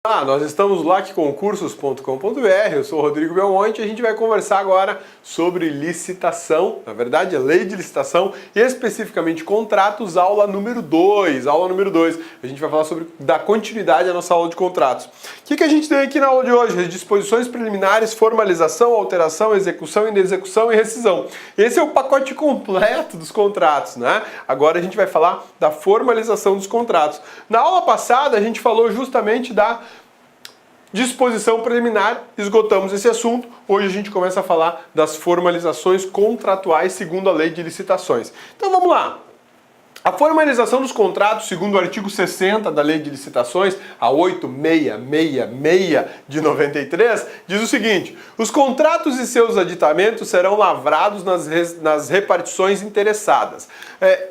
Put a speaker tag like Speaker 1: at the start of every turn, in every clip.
Speaker 1: Nós estamos lá concursos.com.br, eu sou o Rodrigo Belmonte e a gente vai conversar agora sobre licitação, na verdade a lei de licitação, e especificamente contratos, aula número 2. A gente vai falar sobre dar continuidade à nossa aula de contratos. O que a gente tem aqui na aula de hoje? As disposições preliminares, formalização, alteração, execução, inexecução e rescisão. Esse é o pacote completo dos contratos, né? Agora a gente vai falar da formalização dos contratos. Na aula passada a gente falou justamente da disposição preliminar, esgotamos esse assunto. Hoje a gente começa a falar das formalizações contratuais segundo a lei de licitações. Então vamos lá. A formalização dos contratos, segundo o artigo 60 da Lei de Licitações, a 8666 de 93, diz o seguinte: os contratos e seus aditamentos serão lavrados nas repartições interessadas.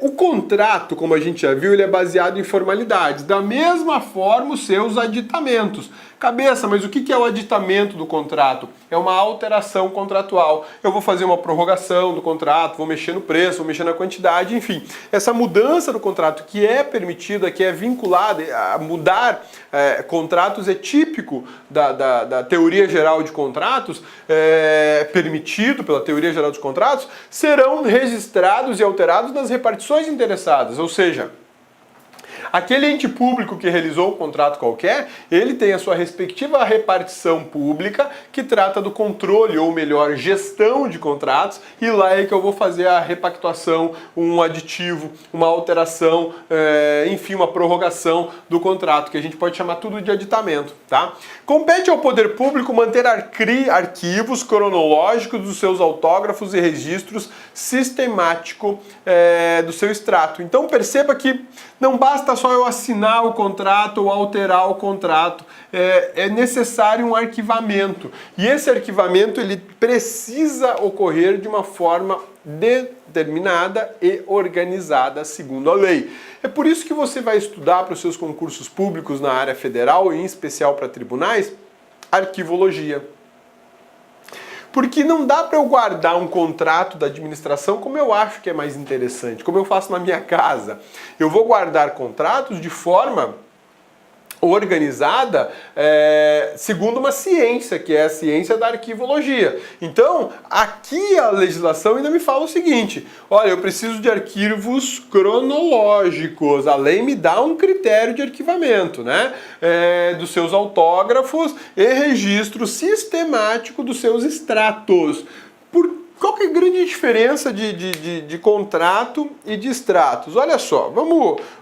Speaker 1: O contrato, como a gente já viu, ele é baseado em formalidades. Da mesma forma, os seus aditamentos. Cabeça, mas o que é o aditamento do contrato? É uma alteração contratual. Eu vou fazer uma prorrogação do contrato, vou mexer no preço, vou mexer na quantidade, enfim. Essa mudança do contrato que é permitida, que é vinculada a mudar contratos, é típico da teoria geral de contratos, permitido pela teoria geral de contratos, serão registrados e alterados nas repartições interessadas, ou seja, aquele ente público que realizou um contrato qualquer, ele tem a sua respectiva repartição pública que trata do controle, ou melhor, gestão de contratos, e lá é que eu vou fazer a repactuação, um aditivo, uma alteração, enfim, uma prorrogação do contrato, que a gente pode chamar tudo de aditamento, tá? Compete ao poder público manter arquivos cronológicos dos seus autógrafos e registros sistemático do seu extrato. Então perceba que não basta só eu assinar o contrato ou alterar o contrato, é necessário um arquivamento. E esse arquivamento ele precisa ocorrer de uma forma determinada e organizada segundo a lei. É por isso que você vai estudar para os seus concursos públicos na área federal, e em especial para tribunais, arquivologia. Porque não dá para eu guardar um contrato da administração como eu acho que é mais interessante, como eu faço na minha casa. Eu vou guardar contratos de forma organizada segundo uma ciência, que é a ciência da arquivologia. Então, aqui a legislação ainda me fala o seguinte: olha, eu preciso de arquivos cronológicos, a lei me dá um critério de arquivamento, né? Dos seus autógrafos e registro sistemático dos seus extratos. Qual que é a grande diferença de contrato e de extratos? Olha só,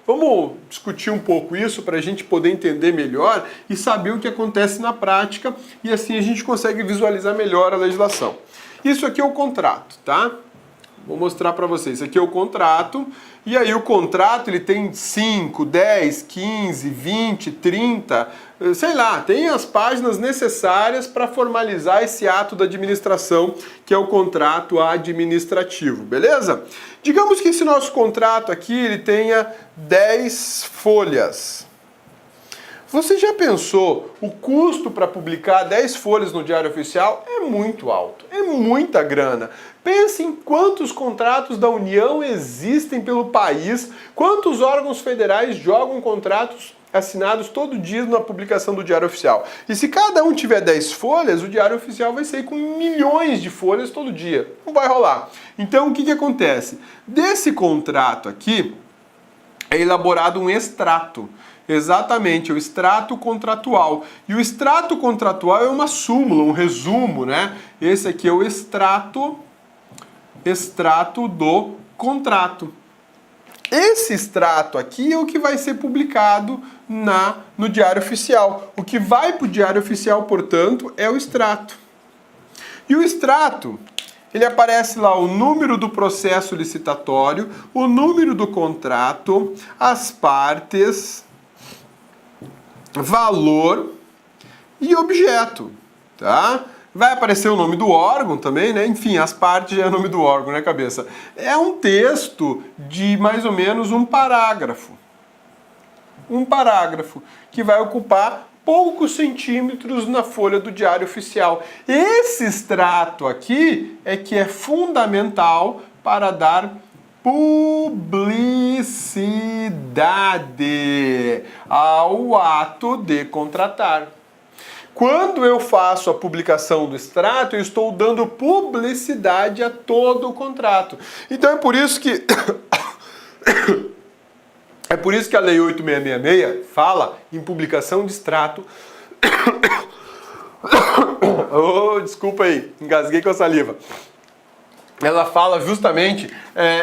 Speaker 1: vamos discutir um pouco isso para a gente poder entender melhor e saber o que acontece na prática, e assim a gente consegue visualizar melhor a legislação. Isso aqui é o contrato, tá? Vou mostrar para vocês. Isso aqui é o contrato, e aí o contrato ele tem 5, 10, 15, 20, 30, sei lá, tem as páginas necessárias para formalizar esse ato da administração, que é o contrato administrativo, beleza? Digamos que esse nosso contrato aqui ele tenha 10 folhas. Você já pensou, o custo para publicar 10 folhas no Diário Oficial é muito alto, é muita grana. Pense em quantos contratos da União existem pelo país, quantos órgãos federais jogam contratos assinados todo dia na publicação do Diário Oficial. E se cada um tiver 10 folhas, o Diário Oficial vai sair com milhões de folhas todo dia. Não vai rolar. Então o que acontece? Desse contrato aqui é elaborado um extrato. Exatamente, o extrato contratual. E o extrato contratual é uma súmula, um resumo, né? Esse aqui é o extrato do contrato. Esse extrato aqui é o que vai ser publicado no Diário Oficial. O que vai para o Diário Oficial, portanto, é o extrato. E o extrato, ele aparece lá o número do processo licitatório, o número do contrato, as partes, valor e objeto, tá? Vai aparecer o nome do órgão também, né? Enfim, as partes já é o nome do órgão, né, cabeça? É um texto de mais ou menos um parágrafo. Um parágrafo que vai ocupar poucos centímetros na folha do Diário Oficial. Esse extrato aqui é que é fundamental para dar publicidade ao ato de contratar. Quando eu faço a publicação do extrato, eu estou dando publicidade a todo o contrato. Então é por isso que a Lei 8666 fala em publicação de extrato. Oh, desculpa aí, engasguei com a saliva. Ela fala justamente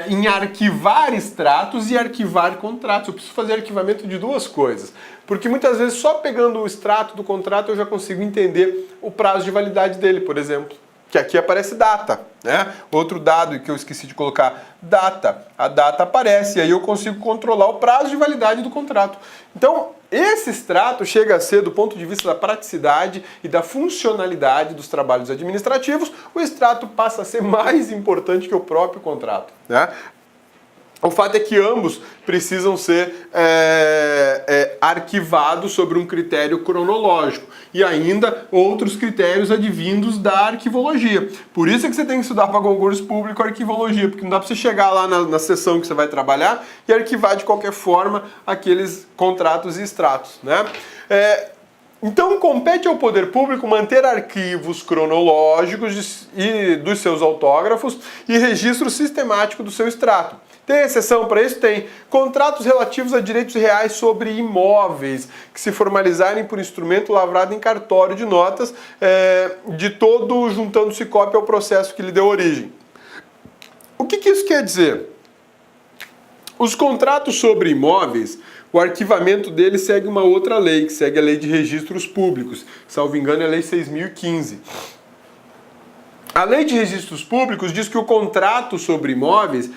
Speaker 1: em arquivar extratos e arquivar contratos. Eu preciso fazer arquivamento de duas coisas. Porque muitas vezes só pegando o extrato do contrato eu já consigo entender o prazo de validade dele, por exemplo. Que aqui aparece data, né? Outro dado que eu esqueci de colocar, data. A data aparece e aí eu consigo controlar o prazo de validade do contrato. Então, esse extrato chega a ser, do ponto de vista da praticidade e da funcionalidade dos trabalhos administrativos, o extrato passa a ser mais importante que o próprio contrato, né? O fato é que ambos precisam ser arquivados sobre um critério cronológico e ainda outros critérios advindos da arquivologia. Por isso é que você tem que estudar para concurso público arquivologia, porque não dá para você chegar lá na sessão que você vai trabalhar e arquivar de qualquer forma aqueles contratos e extratos, né? Então, compete ao poder público manter arquivos cronológicos e dos seus autógrafos e registro sistemático do seu extrato. Tem exceção para isso? Tem. Contratos relativos a direitos reais sobre imóveis, que se formalizarem por instrumento lavrado em cartório de notas, de todo juntando-se cópia ao processo que lhe deu origem. O que isso quer dizer? Os contratos sobre imóveis, o arquivamento deles segue uma outra lei, que segue a Lei de Registros Públicos. Salvo engano, é a Lei 6.015. A Lei de Registros Públicos diz que o contrato sobre imóveis,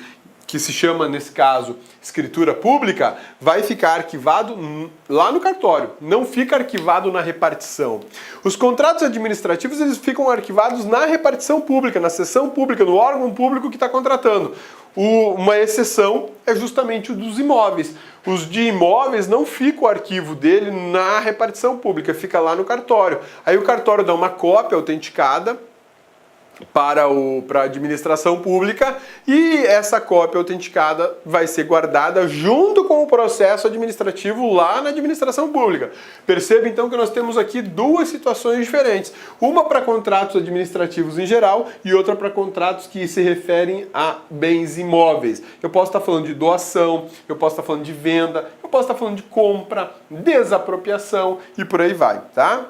Speaker 1: que se chama, nesse caso, escritura pública, vai ficar arquivado lá no cartório, não fica arquivado na repartição. Os contratos administrativos, eles ficam arquivados na repartição pública, na seção pública, no órgão público que está contratando. Uma exceção é justamente o dos imóveis. Os de imóveis não fica o arquivo dele na repartição pública, fica lá no cartório. Aí o cartório dá uma cópia autenticada para a administração pública e essa cópia autenticada vai ser guardada junto com o processo administrativo lá na administração pública. Perceba então que nós temos aqui duas situações diferentes. Uma para contratos administrativos em geral e outra para contratos que se referem a bens imóveis. Eu posso estar falando de doação, eu posso estar falando de venda, eu posso estar falando de compra, desapropriação e por aí vai, tá?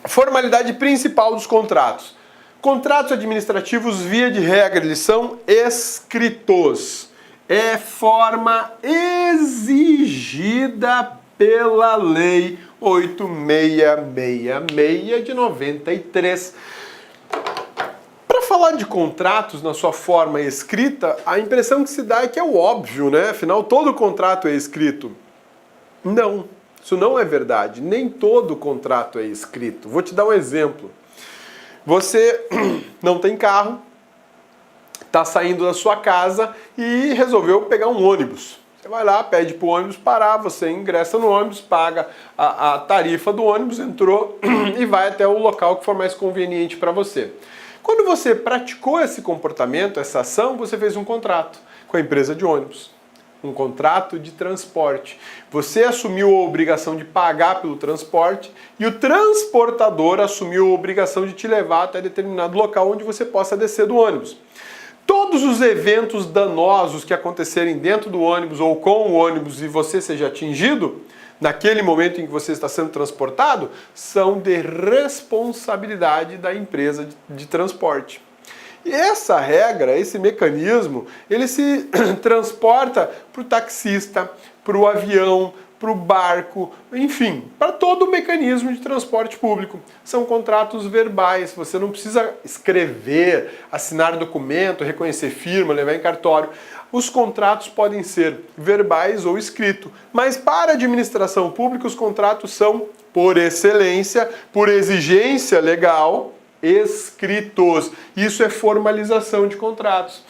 Speaker 1: Formalidade principal dos contratos. Contratos administrativos, via de regra, eles são escritos. É forma exigida pela Lei 8666 de 93. Para falar de contratos na sua forma escrita, a impressão que se dá é que é o óbvio, né? Afinal, todo contrato é escrito. Não, isso não é verdade. Nem todo contrato é escrito. Vou te dar um exemplo. Você não tem carro, está saindo da sua casa e resolveu pegar um ônibus. Você vai lá, pede para o ônibus parar, você ingressa no ônibus, paga a tarifa do ônibus, entrou e vai até o local que for mais conveniente para você. Quando você praticou esse comportamento, essa ação, você fez um contrato com a empresa de ônibus. Um contrato de transporte. Você assumiu a obrigação de pagar pelo transporte e o transportador assumiu a obrigação de te levar até determinado local onde você possa descer do ônibus. Todos os eventos danosos que acontecerem dentro do ônibus ou com o ônibus e você seja atingido, naquele momento em que você está sendo transportado, são de responsabilidade da empresa de transporte. E essa regra, esse mecanismo, ele se transporta para o taxista, para o avião, para o barco, enfim, para todo o mecanismo de transporte público. São contratos verbais, você não precisa escrever, assinar documento, reconhecer firma, levar em cartório. Os contratos podem ser verbais ou escritos, mas para a administração pública os contratos são, por excelência, por exigência legal, escritos. Isso é formalização de contratos.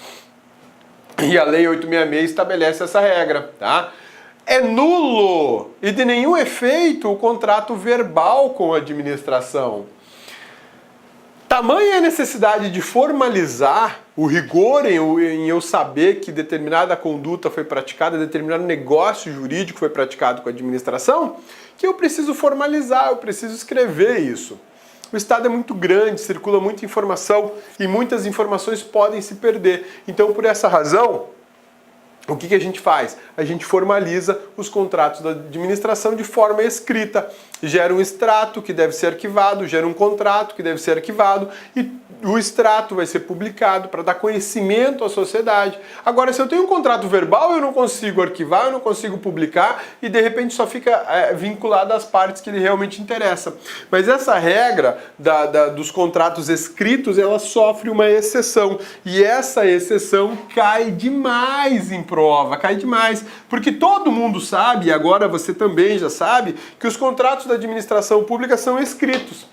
Speaker 1: E a Lei 866 estabelece essa regra, tá? É nulo e de nenhum efeito o contrato verbal com a administração. Tamanha a necessidade de formalizar o rigor em eu saber que determinada conduta foi praticada, determinado negócio jurídico foi praticado com a administração, que eu preciso formalizar, eu preciso escrever isso. O Estado é muito grande, circula muita informação e muitas informações podem se perder. Então, por essa razão, o que a gente faz? A gente formaliza os contratos da administração de forma escrita. Gera um extrato que deve ser arquivado, gera um contrato que deve ser arquivado e o extrato vai ser publicado para dar conhecimento à sociedade. Agora, se eu tenho um contrato verbal, eu não consigo arquivar, eu não consigo publicar e de repente só fica vinculado às partes que ele realmente interessa. Mas essa regra dos contratos escritos, ela sofre uma exceção e essa exceção cai demais em prova, cai demais, porque todo mundo sabe, e agora você também já sabe, que os contratos da administração pública são escritos.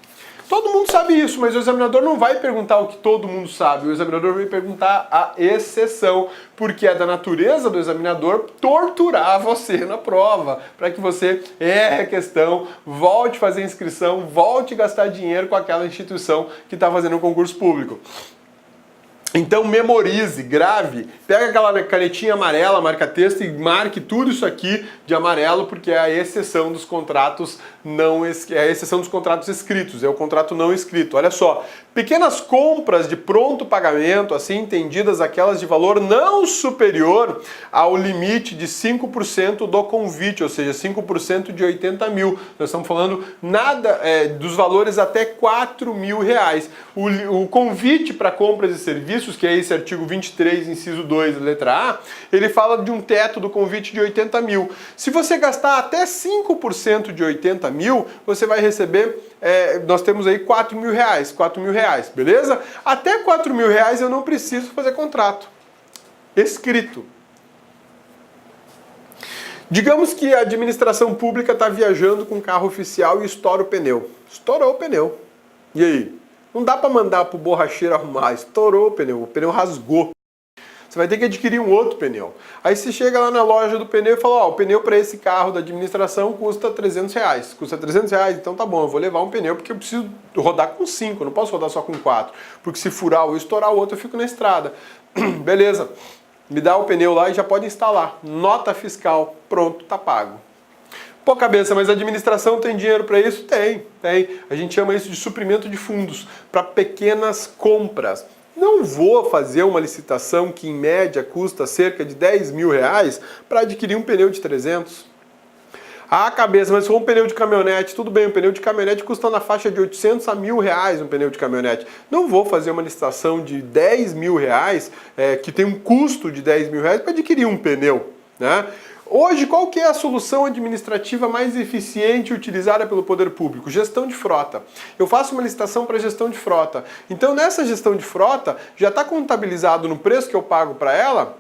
Speaker 1: Todo mundo sabe isso, mas o examinador não vai perguntar o que todo mundo sabe, o examinador vai perguntar a exceção, porque é da natureza do examinador torturar você na prova, para que você erre a questão, volte a fazer inscrição, volte a gastar dinheiro com aquela instituição que está fazendo um concurso público. Então memorize, grave, pega aquela canetinha amarela, marca texto e marque tudo isso aqui de amarelo, porque é a exceção dos contratos escritos, é o contrato não escrito. Olha só, pequenas compras de pronto pagamento, assim entendidas aquelas de valor não superior ao limite de 5% do convite, ou seja, 5% de 80 mil. Nós estamos falando dos valores até R$4.000. O convite para compras e serviços, que é esse artigo 23, inciso 2, letra A, ele fala de um teto do convite de 80 mil. Se você gastar até 5% de 80 mil, você vai receber, nós temos aí R$4.000, beleza? Até R$4.000 eu não preciso fazer contrato escrito. Digamos que a administração pública está viajando com um carro oficial e estoura o pneu. Estourou o pneu. E aí? Não dá para mandar para o borracheiro arrumar, estourou o pneu rasgou. Você vai ter que adquirir um outro pneu. Aí você chega lá na loja do pneu e fala, ó, o pneu para esse carro da administração custa R$300. Custa R$300, então tá bom, eu vou levar um pneu porque eu preciso rodar com 5, eu não posso rodar só com 4. Porque se furar ou estourar o outro, eu fico na estrada. Beleza, me dá o pneu lá e já pode instalar. Nota fiscal, pronto, tá pago. Pô, cabeça, mas a administração tem dinheiro para isso? Tem. A gente chama isso de suprimento de fundos para pequenas compras. Não vou fazer uma licitação que em média custa cerca de R$10.000 para adquirir um pneu de 300. Ah, cabeça, mas se for um pneu de caminhonete, tudo bem, um pneu de caminhonete custa na faixa de 800 a R$1.000 um pneu de caminhonete. Não vou fazer uma licitação de R$10.000, que tem um custo de R$10.000 para adquirir um pneu, né? Hoje, qual que é a solução administrativa mais eficiente utilizada pelo poder público? Gestão de frota. Eu faço uma licitação para gestão de frota. Então, nessa gestão de frota, já está contabilizado no preço que eu pago para ela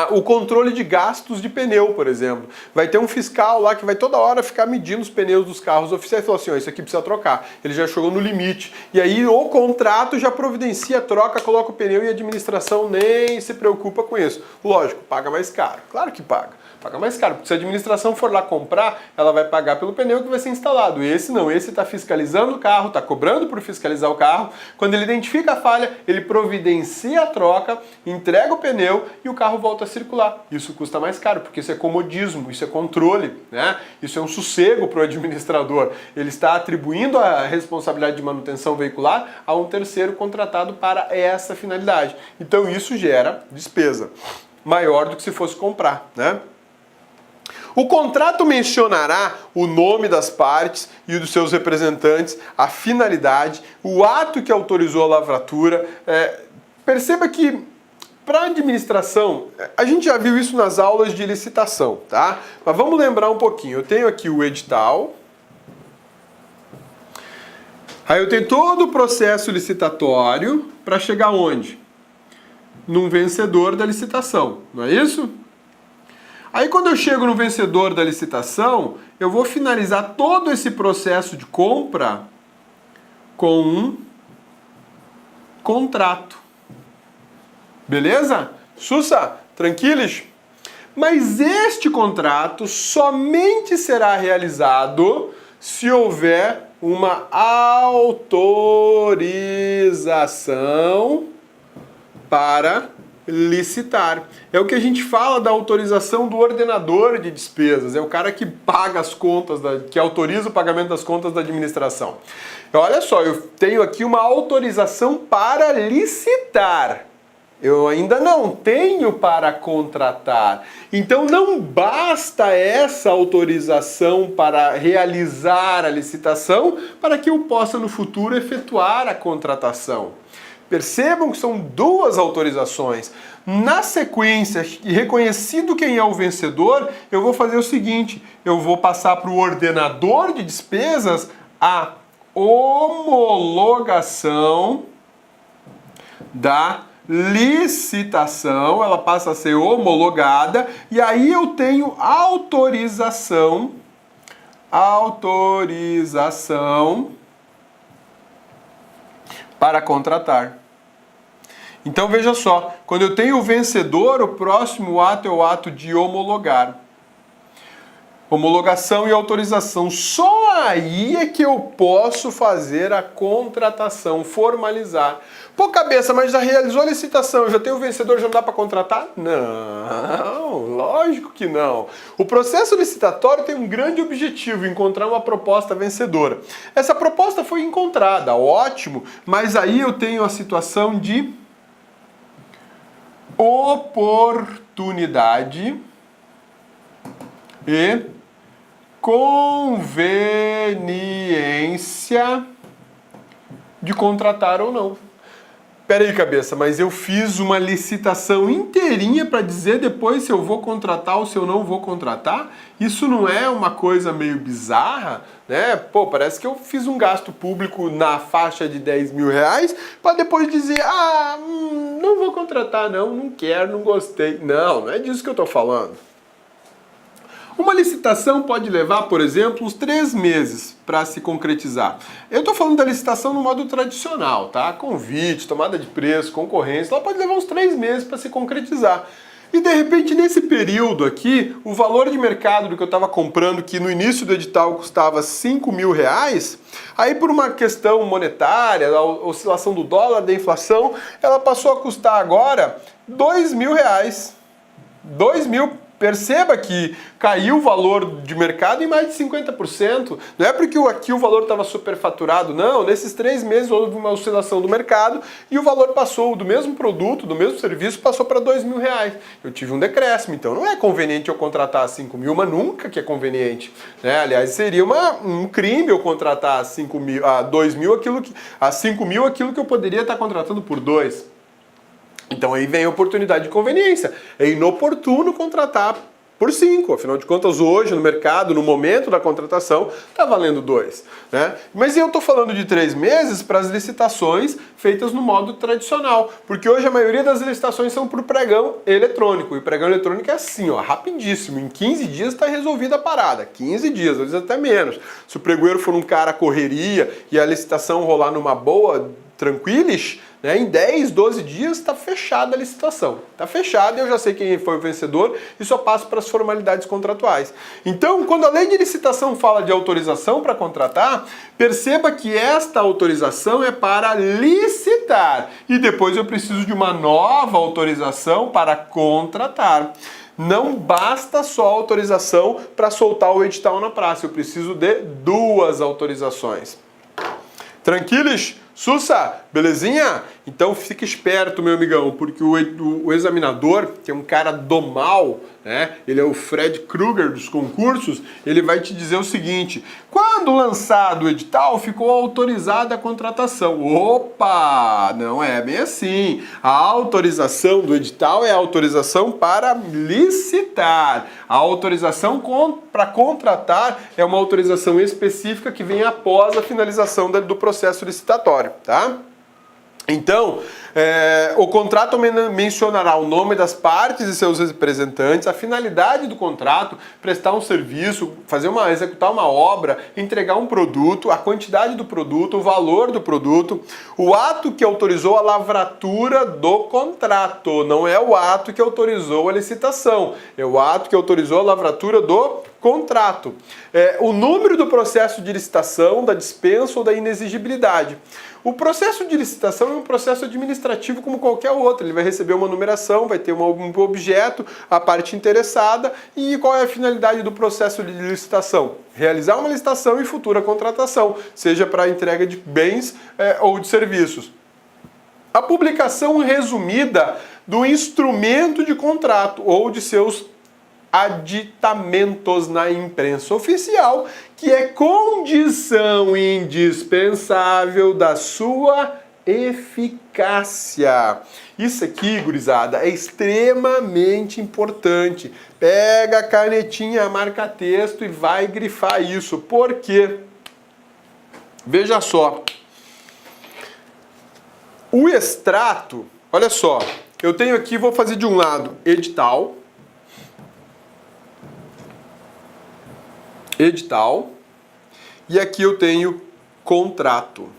Speaker 1: o controle de gastos de pneu, por exemplo. Vai ter um fiscal lá que vai toda hora ficar medindo os pneus dos carros oficiais e falar assim, ó, isso aqui precisa trocar. Ele já chegou no limite. E aí o contrato já providencia a troca, coloca o pneu e a administração nem se preocupa com isso. Lógico, paga mais caro. Claro que paga. Paga mais caro, porque se a administração for lá comprar, ela vai pagar pelo pneu que vai ser instalado. Esse não, esse está fiscalizando o carro, está cobrando por fiscalizar o carro. Quando ele identifica a falha, ele providencia a troca, entrega o pneu e o carro volta a circular. Isso custa mais caro, porque isso é comodismo, isso é controle, né? Isso é um sossego para o administrador. Ele está atribuindo a responsabilidade de manutenção veicular a um terceiro contratado para essa finalidade. Então isso gera despesa maior do que se fosse comprar, né? O contrato mencionará o nome das partes e dos seus representantes, a finalidade, o ato que autorizou a lavratura. Perceba que para a administração, a gente já viu isso nas aulas de licitação, tá? Mas vamos lembrar um pouquinho. Eu tenho aqui o edital. Aí eu tenho todo o processo licitatório para chegar onde? Num vencedor da licitação, não é isso? Aí quando eu chego no vencedor da licitação, eu vou finalizar todo esse processo de compra com um contrato. Beleza? Sussa, tranquilos? Mas este contrato somente será realizado se houver uma autorização para licitar. É o que a gente fala da autorização do ordenador de despesas, é o cara que paga as contas, que autoriza o pagamento das contas da administração. Olha só, eu tenho aqui uma autorização para licitar. Eu ainda não tenho para contratar. Então não basta essa autorização para realizar a licitação para que eu possa no futuro efetuar a contratação. Percebam que são duas autorizações. Na sequência, reconhecido quem é o vencedor, eu vou fazer o seguinte, eu vou passar para o ordenador de despesas a homologação da licitação, ela passa a ser homologada, e aí eu tenho autorização para contratar. Então veja só, quando eu tenho o vencedor, o próximo ato é o ato de homologar. Homologação e autorização. Só aí é que eu posso fazer a contratação, formalizar. Pô, cabeça, mas já realizou a licitação, já tem o vencedor, já não dá para contratar? Não, lógico que não. O processo licitatório tem um grande objetivo, encontrar uma proposta vencedora. Essa proposta foi encontrada, ótimo, mas aí eu tenho a situação de oportunidade e conveniência de contratar ou não. Pera aí, cabeça, mas eu fiz uma licitação inteirinha para dizer depois se eu vou contratar ou se eu não vou contratar? Isso não é uma coisa meio bizarra, né? Pô, parece que eu fiz um gasto público na faixa de 10 mil reais para depois dizer, não vou contratar não quero, não gostei. Não é disso que eu tô falando. Uma licitação pode levar, por exemplo, uns 3 meses para se concretizar. Eu estou falando da licitação no modo tradicional, tá? Convite, tomada de preço, concorrência, ela pode levar uns 3 meses para se concretizar. E de repente, nesse período aqui, o valor de mercado do que eu estava comprando, que no início do edital custava 5 mil reais, aí por uma questão monetária, a oscilação do dólar, da inflação, ela passou a custar agora 2 mil reais. 2 mil. Perceba que caiu o valor de mercado em mais de 50%. Não é porque aqui o valor estava superfaturado, não. Nesses 3 meses houve uma oscilação do mercado e o valor passou do mesmo produto, do mesmo serviço, passou para 2 mil reais. Eu tive um decréscimo, então não é conveniente eu contratar a 5 mil, mas nunca que é conveniente. Né? Aliás, seria um crime eu contratar a 5 mil, a 2 mil, a 5 mil aquilo que eu poderia estar contratando por 2. Então aí vem a oportunidade de conveniência. É inoportuno contratar por 5. Afinal de contas, hoje no mercado, no momento da contratação, está valendo 2. Né? Mas eu estou falando de 3 meses para as licitações feitas no modo tradicional. Porque hoje a maioria das licitações são por pregão eletrônico. E pregão eletrônico é assim, ó, rapidíssimo. Em 15 dias está resolvida a parada. 15 dias, às vezes até menos. Se o pregoeiro for um cara correria e a licitação rolar numa boa, tranquilos, né, em 10, 12 dias está fechada a licitação. Está fechada e eu já sei quem foi o vencedor e só passo para as formalidades contratuais. Então, quando a lei de licitação fala de autorização para contratar, perceba que esta autorização é para licitar e depois eu preciso de uma nova autorização para contratar. Não basta só autorização para soltar o edital na praça, eu preciso de 2 autorizações. Tranquilos? Sussa, belezinha? Então fica esperto, meu amigão, porque o examinador, que é um cara do mal, né? Ele é o Fred Krueger dos concursos, ele vai te dizer o seguinte: quando lançado o edital, ficou autorizada a contratação. Opa! Não é bem assim. A autorização do edital é a autorização para licitar. A autorização para contratar é uma autorização específica que vem após a finalização do processo licitatório, tá? Então, o contrato mencionará o nome das partes e seus representantes, a finalidade do contrato, prestar um serviço, executar uma obra, entregar um produto, a quantidade do produto, o valor do produto, o ato que autorizou a lavratura do contrato, não é o ato que autorizou a licitação, é o ato que autorizou a lavratura do contrato. O número do processo de licitação, da dispensa ou da inexigibilidade. O processo de licitação é um processo administrativo como qualquer outro. Ele vai receber uma numeração, vai ter um objeto, a parte interessada. E qual é a finalidade do processo de licitação? Realizar uma licitação e futura contratação, seja para entrega de bens ou de serviços. A publicação resumida do instrumento de contrato ou de seus aditamentos na imprensa oficial, que é condição indispensável da sua eficácia. Isso aqui, gurizada, é extremamente importante. Pega a canetinha, marca texto e vai grifar isso. Por quê? Veja só. O extrato, olha só, eu tenho aqui, vou fazer de um lado edital, e aqui eu tenho contrato.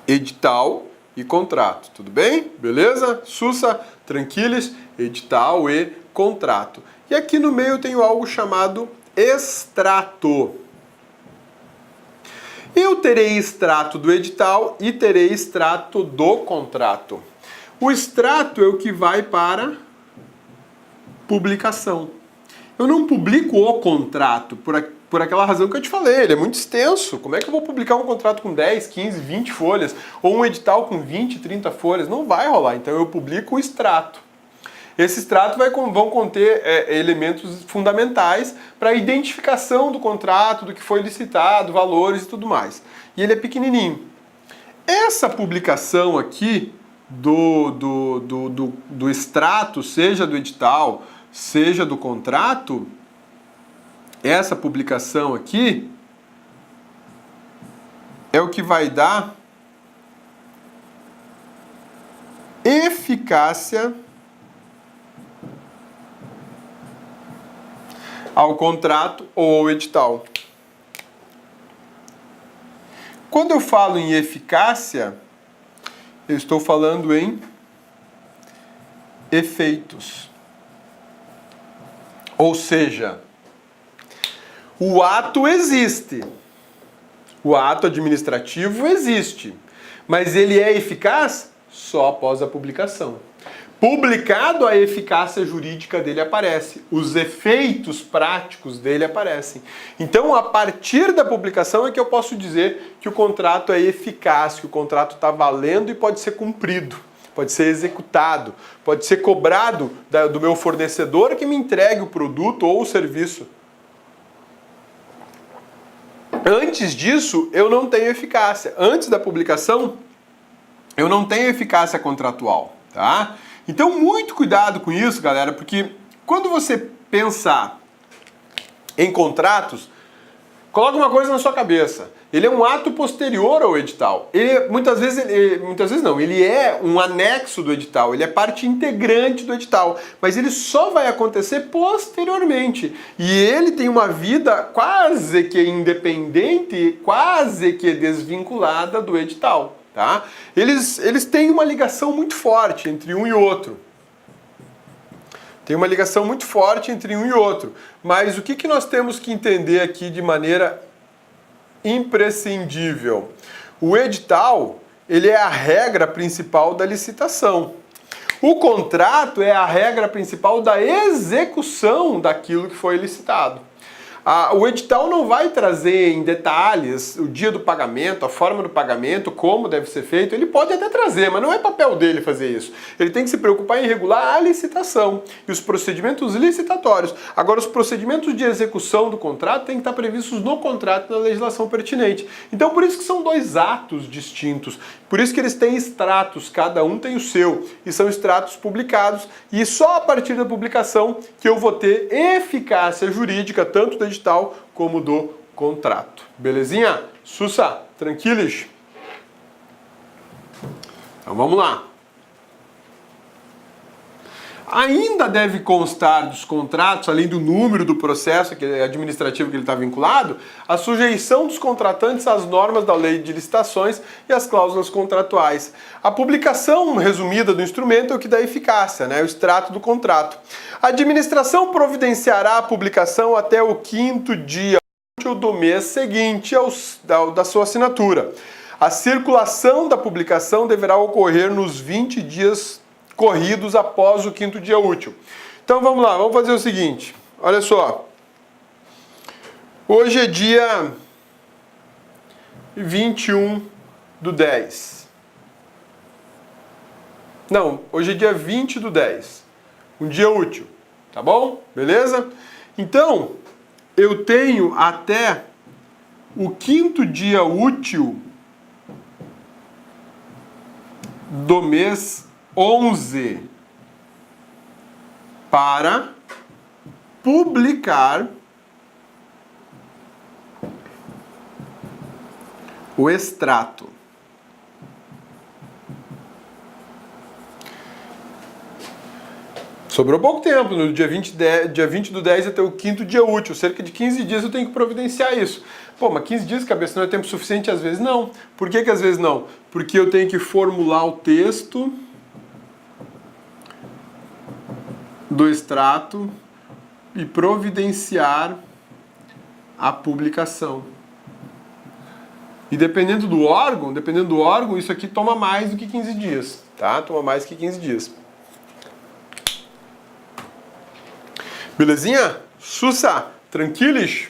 Speaker 1: Edital e contrato, tudo bem? Beleza? Sussa, tranquilos, edital e contrato. E aqui no meio eu tenho algo chamado extrato. Eu terei extrato do edital e terei extrato do contrato. O extrato é o que vai para publicação. Eu não publico o contrato por aquela razão que eu te falei, ele é muito extenso. Como é que eu vou publicar um contrato com 10, 15, 20 folhas? Ou um edital com 20, 30 folhas? Não vai rolar, então eu publico o extrato. Esse extrato vão conter elementos fundamentais para a identificação do contrato, do que foi licitado, valores e tudo mais. E ele é pequenininho. Essa publicação aqui do extrato, seja do edital, seja do contrato, essa publicação aqui é o que vai dar eficácia ao contrato ou ao edital. Quando eu falo em eficácia, eu estou falando em efeitos. Ou seja, o ato existe, o ato administrativo existe, mas ele é eficaz só após a publicação. Publicado, a eficácia jurídica dele aparece, os efeitos práticos dele aparecem. Então, a partir da publicação é que eu posso dizer que o contrato é eficaz, que o contrato está valendo e pode ser cumprido, pode ser executado, pode ser cobrado do meu fornecedor que me entregue o produto ou o serviço. Antes disso, eu não tenho eficácia. Antes da publicação, eu não tenho eficácia contratual, tá? Então, muito cuidado com isso, galera, porque quando você pensar em contratos, coloca uma coisa na sua cabeça. Ele é um ato posterior ao edital. Muitas vezes não, ele é um anexo do edital, ele é parte integrante do edital, mas ele só vai acontecer posteriormente. E ele tem uma vida quase que independente, quase que desvinculada do edital. Tá? Eles têm uma ligação muito forte entre um e outro. Tem uma ligação muito forte entre um e outro. Mas o que nós temos que entender aqui de maneira imprescindível? O edital, ele é a regra principal da licitação. O contrato é a regra principal da execução daquilo que foi licitado. O edital não vai trazer em detalhes o dia do pagamento, a forma do pagamento, como deve ser feito. Ele pode até trazer, mas não é papel dele fazer isso. Ele tem que se preocupar em regular a licitação e os procedimentos licitatórios. Agora, os procedimentos de execução do contrato têm que estar previstos no contrato e na legislação pertinente. Então, por isso que são dois atos distintos. Por isso que eles têm extratos, cada um tem o seu. E são extratos publicados. E só a partir da publicação que eu vou ter eficácia jurídica, tanto do edital como do contrato. Belezinha? Sussa, tranquilos? Então vamos lá. Ainda deve constar dos contratos, além do número do processo administrativo que ele está vinculado, a sujeição dos contratantes às normas da lei de licitações e às cláusulas contratuais. A publicação resumida do instrumento é o que dá eficácia, né? O extrato do contrato. A administração providenciará a publicação até o 5º dia útil do mês seguinte da sua assinatura. A circulação da publicação deverá ocorrer nos 20 dias corridos após o 5º dia útil. Então vamos lá, vamos fazer o seguinte. Olha só. Hoje é dia 21/10. Não, hoje é dia 20/10. Um dia útil, tá bom? Beleza? Então, eu tenho até o 5º dia útil do mês 11 para publicar o extrato. Sobrou pouco tempo, no dia 20/10 até o 5º dia útil, cerca de 15 dias eu tenho que providenciar isso. Pô, mas 15 dias, cabeça, não é tempo suficiente? Às vezes não. Por que às vezes não? Porque eu tenho que formular o texto do extrato e providenciar a publicação. E dependendo do órgão, isso aqui toma mais do que 15 dias, tá? Toma mais que 15 dias. Belezinha? Sussa, tranquilos?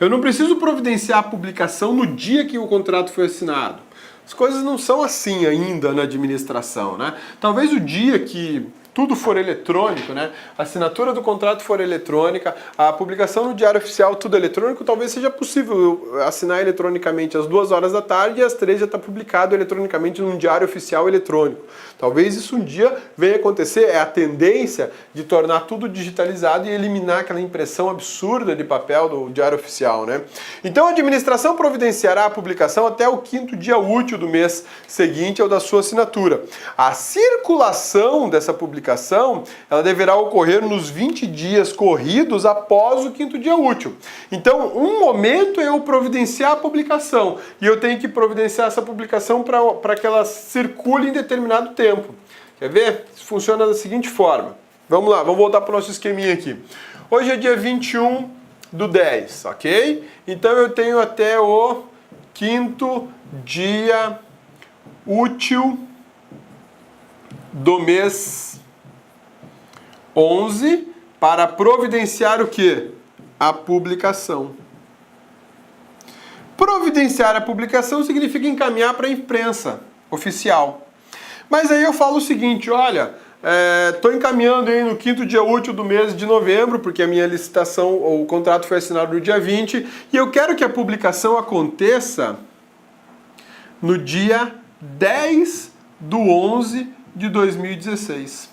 Speaker 1: Eu não preciso providenciar a publicação no dia que o contrato foi assinado. As coisas não são assim ainda na administração, né? Talvez o dia que tudo for eletrônico, né? A assinatura do contrato for eletrônica, a publicação no Diário Oficial tudo eletrônico, talvez seja possível assinar eletronicamente às 2 horas da tarde e às 3 já está publicado eletronicamente num Diário Oficial eletrônico. Talvez isso um dia venha acontecer, é a tendência de tornar tudo digitalizado e eliminar aquela impressão absurda de papel do Diário Oficial, né? Então a administração providenciará a publicação até o 5º dia útil do mês seguinte ao da sua assinatura. A circulação dessa publicação ela deverá ocorrer nos 20 dias corridos após o 5º dia útil. Então, um momento é eu providenciar a publicação e eu tenho que providenciar essa publicação para que ela circule em determinado tempo. Quer ver? Isso funciona da seguinte forma. Vamos lá, vamos voltar para o nosso esqueminha aqui. Hoje é dia 21/10, ok? Então eu tenho até o 5º dia útil do mês 11 para providenciar o quê? A publicação. Providenciar a publicação significa encaminhar para a imprensa oficial. Mas aí eu falo o seguinte, olha, estou encaminhando aí no 5º dia útil do mês de novembro, porque a minha licitação, o contrato foi assinado no dia 20, e eu quero que a publicação aconteça no dia 10/11/2016.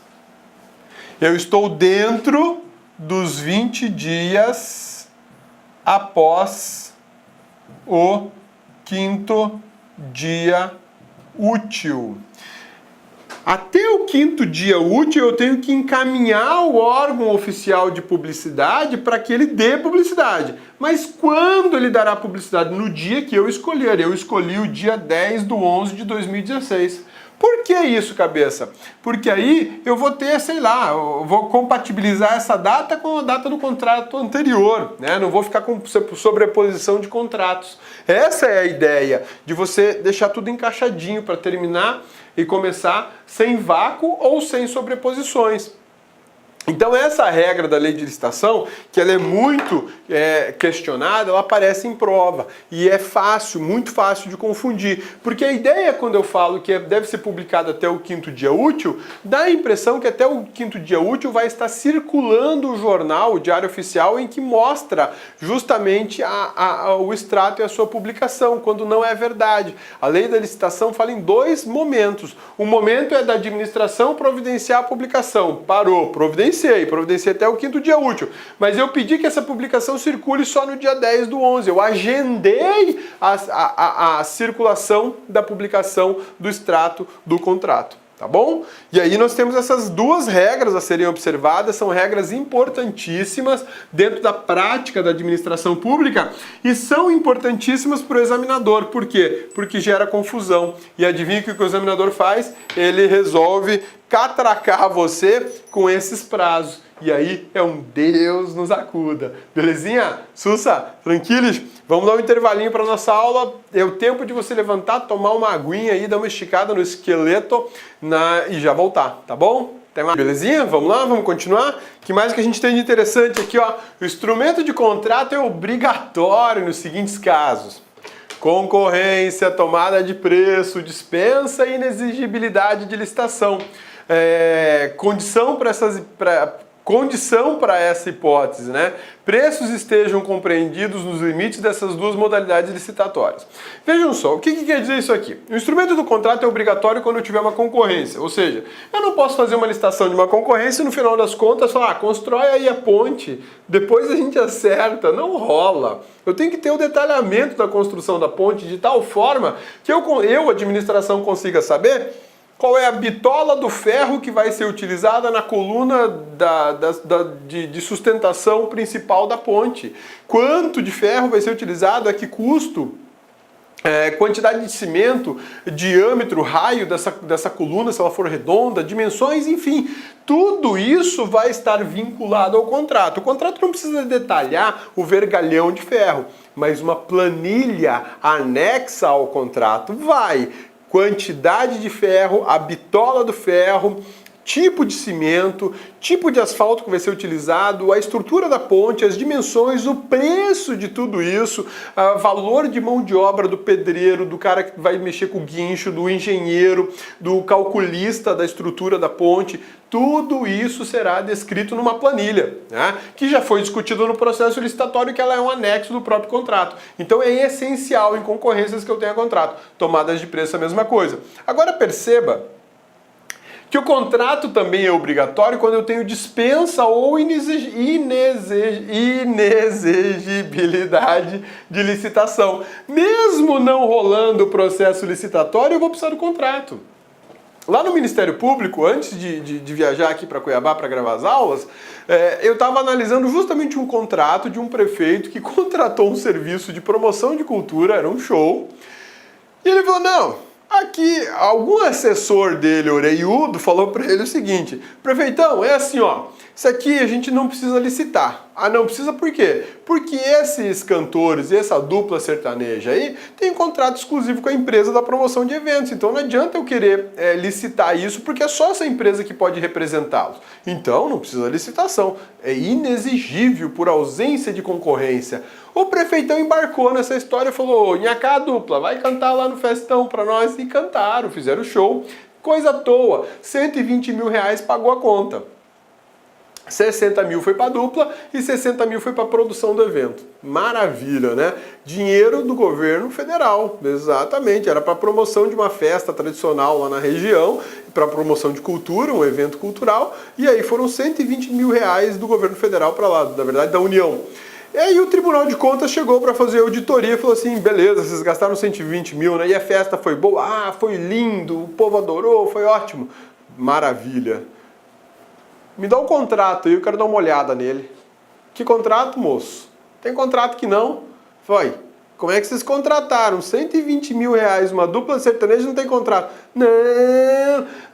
Speaker 1: Eu estou dentro dos 20 dias após o 5º dia útil. Até o 5º dia útil eu tenho que encaminhar o órgão oficial de publicidade para que ele dê publicidade. Mas quando ele dará publicidade? No dia que eu escolher. Eu escolhi o dia 10/11/2016. Por que isso, cabeça? Porque aí eu vou ter, sei lá, eu vou compatibilizar essa data com a data do contrato anterior, né? Não vou ficar com sobreposição de contratos. Essa é a ideia, de você deixar tudo encaixadinho para terminar e começar sem vácuo ou sem sobreposições. Então essa regra da lei de licitação, que ela é muito questionada, ela aparece em prova e é fácil, muito fácil de confundir, porque a ideia quando eu falo que deve ser publicado até o 5º dia útil, dá a impressão que até o 5º dia útil vai estar circulando o jornal, o Diário Oficial, em que mostra justamente o extrato e a sua publicação, quando não é verdade. A lei da licitação fala em 2 momentos. Um momento é da administração providenciar a publicação. Parou, providenciei até o 5º dia útil. Mas eu pedi que essa publicação circule só no dia 10/11. Eu agendei a circulação da publicação do extrato do contrato. Tá bom? E aí nós temos essas duas regras a serem observadas, são regras importantíssimas dentro da prática da administração pública e são importantíssimas para o examinador. Por quê? Porque gera confusão. E adivinha o que o examinador faz? Ele resolve catracar você com esses prazos. E aí é um Deus nos acuda. Belezinha? Sussa, tranquilos? Vamos dar um intervalinho para nossa aula. É o tempo de você levantar, tomar uma aguinha aí, dar uma esticada no esqueleto e já voltar, tá bom? Até mais. Belezinha? Vamos lá, vamos continuar? O que mais que a gente tem de interessante aqui, ó? O instrumento de contrato é obrigatório nos seguintes casos: concorrência, tomada de preço, dispensa e inexigibilidade de licitação. Condição para essa hipótese, né? Preços estejam compreendidos nos limites dessas duas modalidades licitatórias. Vejam só, o que quer dizer isso aqui? O instrumento do contrato é obrigatório quando eu tiver uma concorrência, ou seja, eu não posso fazer uma licitação de uma concorrência e no final das contas falar, constrói aí a ponte, depois a gente acerta. Não rola. Eu tenho que ter o detalhamento da construção da ponte de tal forma que eu administração, consiga saber qual é a bitola do ferro que vai ser utilizada na coluna de sustentação principal da ponte. Quanto de ferro vai ser utilizado, a que custo, quantidade de cimento, diâmetro, raio dessa coluna, se ela for redonda, dimensões, enfim. Tudo isso vai estar vinculado ao contrato. O contrato não precisa detalhar o vergalhão de ferro, mas uma planilha anexa ao contrato vai. Quantidade de ferro, a bitola do ferro, tipo de cimento, tipo de asfalto que vai ser utilizado, a estrutura da ponte, as dimensões, o preço de tudo isso, o valor de mão de obra do pedreiro, do cara que vai mexer com o guincho, do engenheiro, do calculista da estrutura da ponte. Tudo isso será descrito numa planilha, né? Que já foi discutido no processo licitatório, que ela é um anexo do próprio contrato. Então é essencial em concorrências que eu tenha contrato. Tomadas de preço é a mesma coisa. Agora perceba que o contrato também é obrigatório quando eu tenho dispensa ou inexigibilidade de licitação. Mesmo não rolando o processo licitatório, eu vou precisar do contrato. Lá no Ministério Público, antes de viajar aqui para Cuiabá para gravar as aulas, eu estava analisando justamente um contrato de um prefeito que contratou um serviço de promoção de cultura, era um show, e ele falou, não, aqui algum assessor dele, orelhudo, falou para ele o seguinte, prefeitão, é assim, ó, isso aqui a gente não precisa licitar. Ah, não precisa por quê? Porque esses cantores e essa dupla sertaneja aí tem contrato exclusivo com a empresa da promoção de eventos. Então não adianta eu querer licitar isso, porque é só essa empresa que pode representá-los. Então não precisa licitação. É inexigível por ausência de concorrência. O prefeitão embarcou nessa história e falou, Nhaká, dupla, vai cantar lá no festão pra nós. E cantaram, fizeram show. Coisa à toa, 120 mil reais pagou a conta. 60 mil foi para a dupla e 60 mil foi para a produção do evento. Maravilha, né? Dinheiro do governo federal, exatamente. Era para a promoção de uma festa tradicional lá na região, para a promoção de cultura, um evento cultural, e aí foram 120 mil reais do governo federal para lá, na verdade da União. E aí o Tribunal de Contas chegou para fazer auditoria e falou assim, beleza, vocês gastaram 120 mil, né? E a festa foi boa? Ah, foi lindo, o povo adorou, foi ótimo. Maravilha. Me dá um contrato aí, eu quero dar uma olhada nele. Que contrato, moço? Tem contrato que não? Foi. Como é que vocês contrataram? 120 mil reais, uma dupla sertaneja não tem contrato. Não,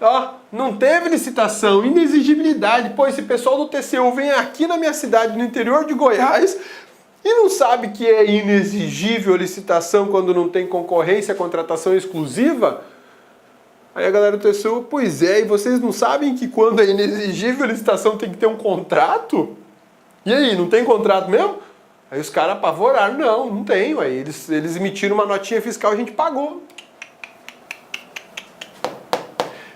Speaker 1: ó, não teve licitação, inexigibilidade. Pô, esse pessoal do TCU vem aqui na minha cidade, no interior de Goiás, e não sabe que é inexigível a licitação quando não tem concorrência, contratação exclusiva? Aí a galera do TCU, pois é, e vocês não sabem que quando é inexigível a licitação tem que ter um contrato? E aí, não tem contrato mesmo? Aí os caras apavoraram, não tem, ué. Eles emitiram uma notinha fiscal e a gente pagou.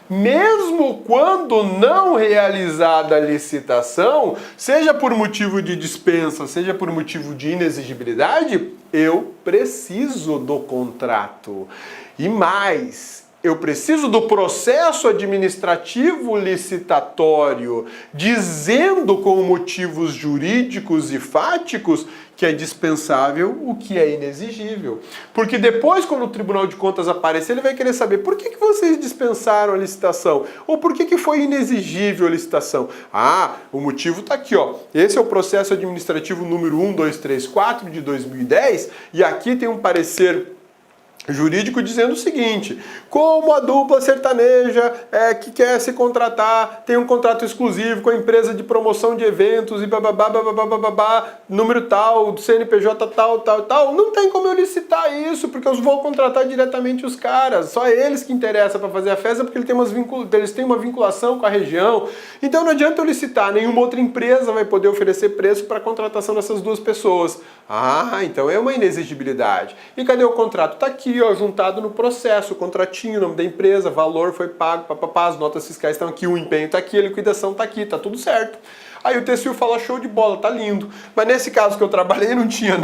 Speaker 1: Mesmo quando não realizada a licitação, seja por motivo de dispensa, seja por motivo de inexigibilidade, eu preciso do contrato. E mais, Eu preciso do processo administrativo licitatório, dizendo com motivos jurídicos e fáticos que é dispensável o que é inexigível. Porque depois, quando o Tribunal de Contas aparecer, ele vai querer saber por que vocês dispensaram a licitação? Ou por que foi inexigível a licitação? Ah, o motivo está aqui, ó. Esse é o processo administrativo número 1234 de 2010 e aqui tem um parecer jurídico dizendo o seguinte: como a dupla sertaneja que quer se contratar, tem um contrato exclusivo com a empresa de promoção de eventos e bababá, número tal, CNPJ tal, não tem como eu licitar isso, porque eu vou contratar diretamente os caras, só eles que interessam para fazer a festa, porque eles têm uma vinculação com a região, então não adianta eu licitar, nenhuma outra empresa vai poder oferecer preço para a contratação dessas duas pessoas. Ah, então é uma inexigibilidade. E cadê o contrato? Está aqui, ó, juntado no processo, o contratinho, o nome da empresa, valor foi pago, papapá, as notas fiscais estão aqui, o empenho está aqui, a liquidação está aqui, tá tudo certo. Aí o TCU fala, show de bola, tá lindo. Mas nesse caso que eu trabalhei não tinha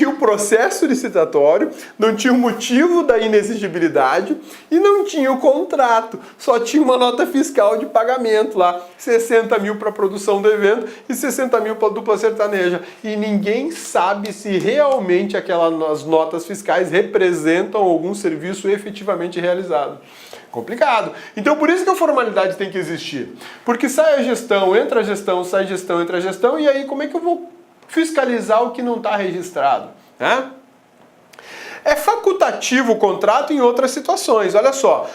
Speaker 1: o processo licitatório, não tinha o motivo da inexigibilidade e não tinha o contrato. Só tinha uma nota fiscal de pagamento lá, 60 mil para a produção do evento e 60 mil para a dupla sertaneja. E ninguém sabe se realmente aquelas notas fiscais representam algum serviço efetivamente realizado. Complicado. Então por isso que a formalidade tem que existir. Porque sai a gestão, entra a gestão, sai a gestão, entra a gestão, e aí como é que eu vou fiscalizar o que não está registrado, né? É facultativo o contrato em outras situações, olha só.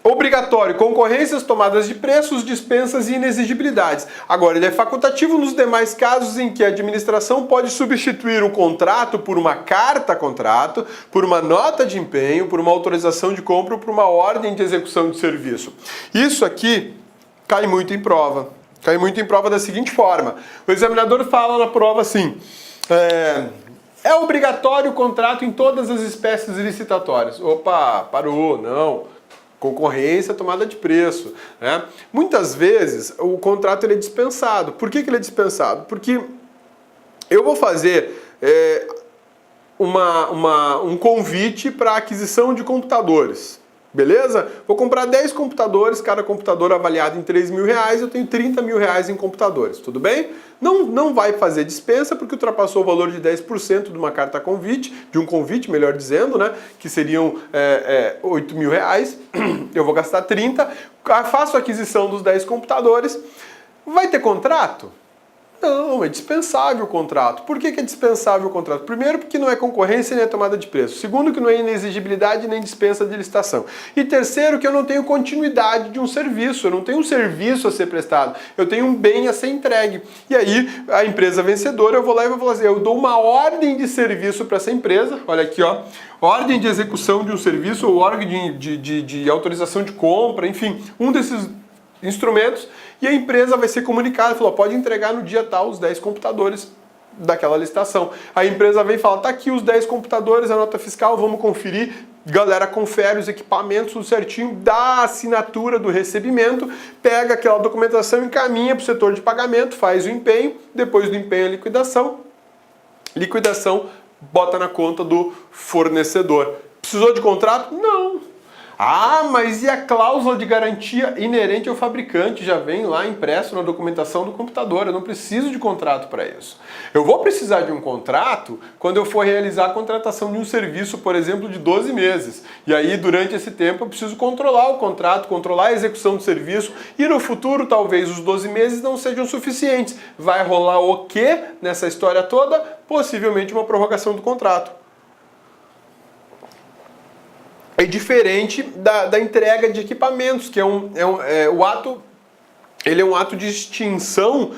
Speaker 1: Obrigatório, concorrências, tomadas de preços, dispensas e inexigibilidades. Agora, ele é facultativo nos demais casos em que a administração pode substituir o contrato por uma carta-contrato, por uma nota de empenho, por uma autorização de compra ou por uma ordem de execução de serviço. Isso aqui cai muito em prova. Cai muito em prova da seguinte forma: o examinador fala na prova assim, é obrigatório o contrato em todas as espécies licitatórias. Opa, parou, não. Concorrência, tomada de preço, né? Muitas vezes o contrato ele é dispensado. Por que ele é dispensado? Porque eu vou fazer um convite para aquisição de computadores. Beleza? Vou comprar 10 computadores, cada computador avaliado em 3 mil reais, eu tenho 30 mil reais em computadores, tudo bem? Não vai fazer dispensa porque ultrapassou o valor de 10% de uma carta convite, de um convite, melhor dizendo, né? Que seriam 8 mil reais, eu vou gastar 30, faço a aquisição dos 10 computadores, vai ter contrato? Não, é dispensável o contrato. Por que é dispensável o contrato? Primeiro, porque não é concorrência nem é tomada de preço. Segundo, que não é inexigibilidade nem dispensa de licitação. E terceiro, que eu não tenho continuidade de um serviço. Eu não tenho um serviço a ser prestado. Eu tenho um bem a ser entregue. E aí, a empresa vencedora, eu vou lá e vou falar assim, eu dou uma ordem de serviço para essa empresa. Olha aqui, ó. Ordem de execução de um serviço ou ordem de autorização de compra, enfim, um desses instrumentos, e a empresa vai ser comunicada, falou, pode entregar no dia tal os 10 computadores daquela licitação. A empresa vem e fala, tá aqui os 10 computadores, a nota fiscal, vamos conferir. Galera confere os equipamentos, tudo certinho, dá a assinatura do recebimento, pega aquela documentação, encaminha para o setor de pagamento, faz o empenho, depois do empenho a liquidação, bota na conta do fornecedor. Precisou de contrato? Não. Ah, mas e a cláusula de garantia inerente ao fabricante? Já vem lá impresso na documentação do computador, eu não preciso de contrato para isso. Eu vou precisar de um contrato quando eu for realizar a contratação de um serviço, por exemplo, de 12 meses. E aí, durante esse tempo, eu preciso controlar o contrato, controlar a execução do serviço, e no futuro, talvez, os 12 meses não sejam suficientes. Vai rolar o quê nessa história toda? Possivelmente uma prorrogação do contrato. É diferente da entrega de equipamentos, que o ato, ele é um ato de extinção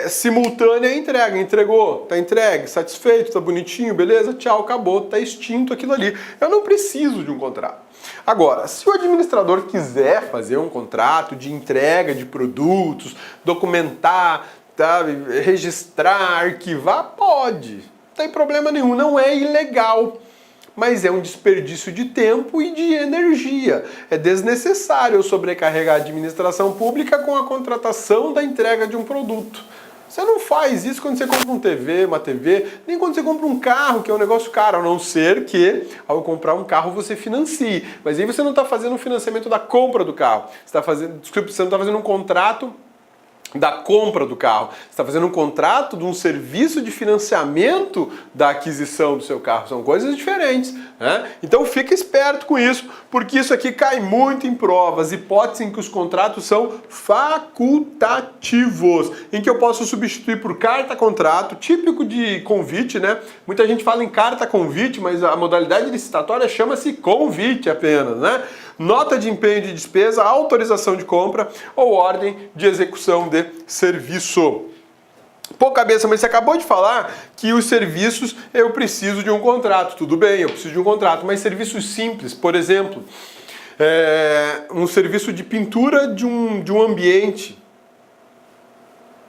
Speaker 1: simultânea à entrega. Entregou, tá entregue, satisfeito, tá bonitinho, beleza, tchau, acabou, tá extinto aquilo ali. Eu não preciso de um contrato. Agora, se o administrador quiser fazer um contrato de entrega de produtos, documentar, tá, registrar, arquivar, pode. Não tem problema nenhum, não é ilegal. Mas é um desperdício de tempo e de energia. É desnecessário eu sobrecarregar a administração pública com a contratação da entrega de um produto. Você não faz isso quando você compra uma TV, nem quando você compra um carro, que é um negócio caro, a não ser que ao comprar um carro você financie. Mas aí você não está fazendo o financiamento da compra do carro. Você não está fazendo um contrato da compra do carro. Você está fazendo um contrato de um serviço de financiamento da aquisição do seu carro. São coisas diferentes, né? Então fica esperto com isso, porque isso aqui cai muito em provas, hipóteses em que os contratos são facultativos, em que eu posso substituir por carta-contrato, típico de convite, né? Muita gente fala em carta-convite, mas a modalidade licitatória chama-se convite apenas, né? Nota de empenho de despesa, autorização de compra ou ordem de execução de serviço. Pô, cabeça, mas você acabou de falar que os serviços eu preciso de um contrato. Tudo bem, eu preciso de um contrato, mas serviços simples, por exemplo, um serviço de pintura de um ambiente,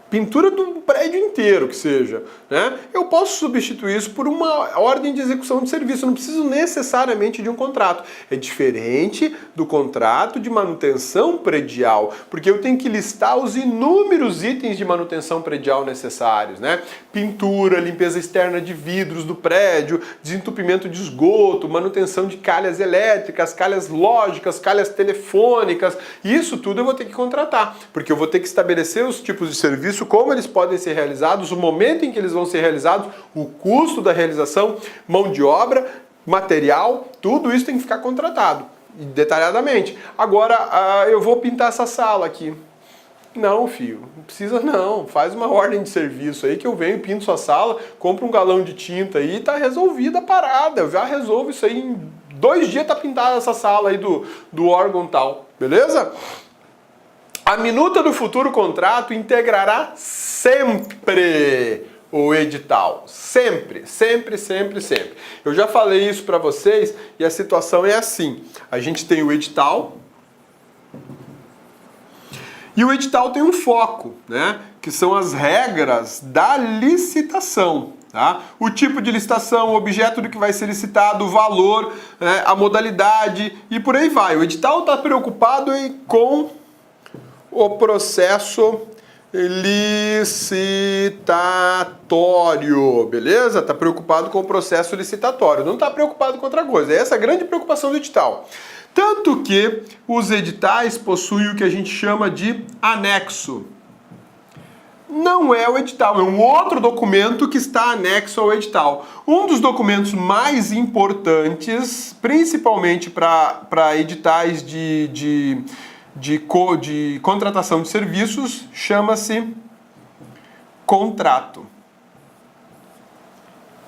Speaker 1: pintura do prédio inteiro que seja, né? Eu posso substituir isso por uma ordem de execução de serviço, eu não preciso necessariamente de um contrato. É diferente do contrato de manutenção predial, porque eu tenho que listar os inúmeros itens de manutenção predial necessários, né? Pintura, limpeza externa de vidros do prédio, desentupimento de esgoto, manutenção de calhas elétricas, calhas lógicas, calhas telefônicas, isso tudo eu vou ter que contratar, porque eu vou ter que estabelecer os tipos de serviço, como eles podem ser realizados, o momento em que eles vão ser realizados, o custo da realização, mão de obra, material, tudo isso tem que ficar contratado, detalhadamente. Agora, eu vou pintar essa sala aqui. Não, filho, não precisa não. Faz uma ordem de serviço aí que eu venho, pinto sua sala, compro um galão de tinta aí e tá resolvida a parada. Eu já resolvo isso aí em 2 dias, tá pintada essa sala aí do órgão tal, beleza? A minuta do futuro contrato integrará sempre o edital. Sempre, sempre, sempre, sempre. Eu já falei isso para vocês e a situação é assim. A gente tem o edital e o edital tem um foco, né? Que são as regras da licitação. Tá? O tipo de licitação, o objeto do que vai ser licitado, o valor, né? A modalidade e por aí vai. O edital está preocupado com o processo licitatório, beleza? Está preocupado com o processo licitatório, não está preocupado com outra coisa. Essa é a grande preocupação do edital. Tanto que os editais possuem o que a gente chama de anexo. Não é o edital, é um outro documento que está anexo ao edital. Um dos documentos mais importantes, principalmente para editais de contratação de serviços, chama-se contrato.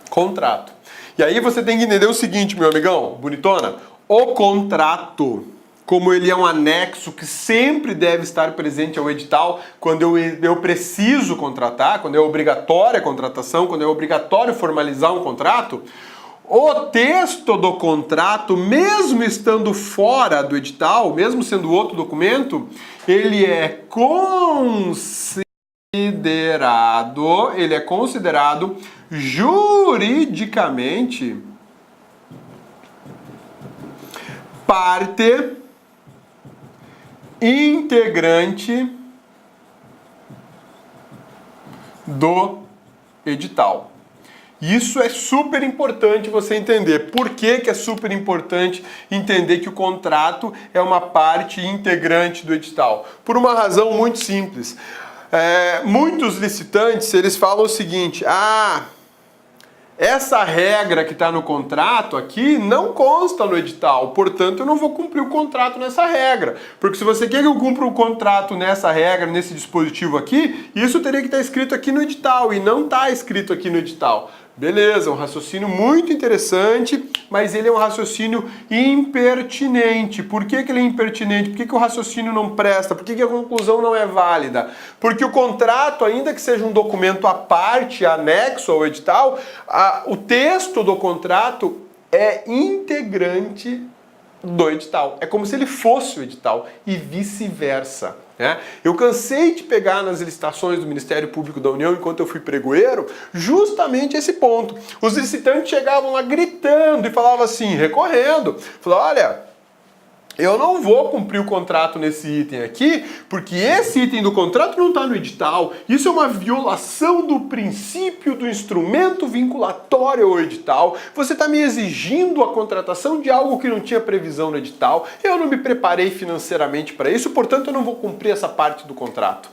Speaker 1: Contrato. E aí você tem que entender o seguinte, meu amigão, bonitona, o contrato, como ele é um anexo que sempre deve estar presente ao edital, quando eu preciso contratar, quando é obrigatória a contratação, quando é obrigatório formalizar um contrato, o texto do contrato, mesmo estando fora do edital, mesmo sendo outro documento, ele é considerado juridicamente parte integrante do edital. Isso é super importante você entender. Por que é super importante entender que o contrato é uma parte integrante do edital? Por uma razão muito simples. Muitos licitantes, eles falam o seguinte, essa regra que está no contrato aqui não consta no edital, portanto eu não vou cumprir o contrato nessa regra. Porque se você quer que eu cumpra o contrato nessa regra, nesse dispositivo aqui, isso teria que estar escrito aqui no edital e não está escrito aqui no edital. Beleza, um raciocínio muito interessante, mas ele é um raciocínio impertinente. Por que ele é impertinente? Por que o raciocínio não presta? Por que a conclusão não é válida? Porque o contrato, ainda que seja um documento à parte, anexo ao edital, o texto do contrato é integrante do edital. É como se ele fosse o edital e vice-versa. Eu cansei de pegar nas licitações do Ministério Público da União, enquanto eu fui pregoeiro, justamente esse ponto. Os licitantes chegavam lá gritando e falavam assim, recorrendo, falavam, olha, eu não vou cumprir o contrato nesse item aqui, porque esse item do contrato não está no edital. Isso é uma violação do princípio do instrumento vinculatório ao edital. Você está me exigindo a contratação de algo que não tinha previsão no edital. Eu não me preparei financeiramente para isso, portanto eu não vou cumprir essa parte do contrato.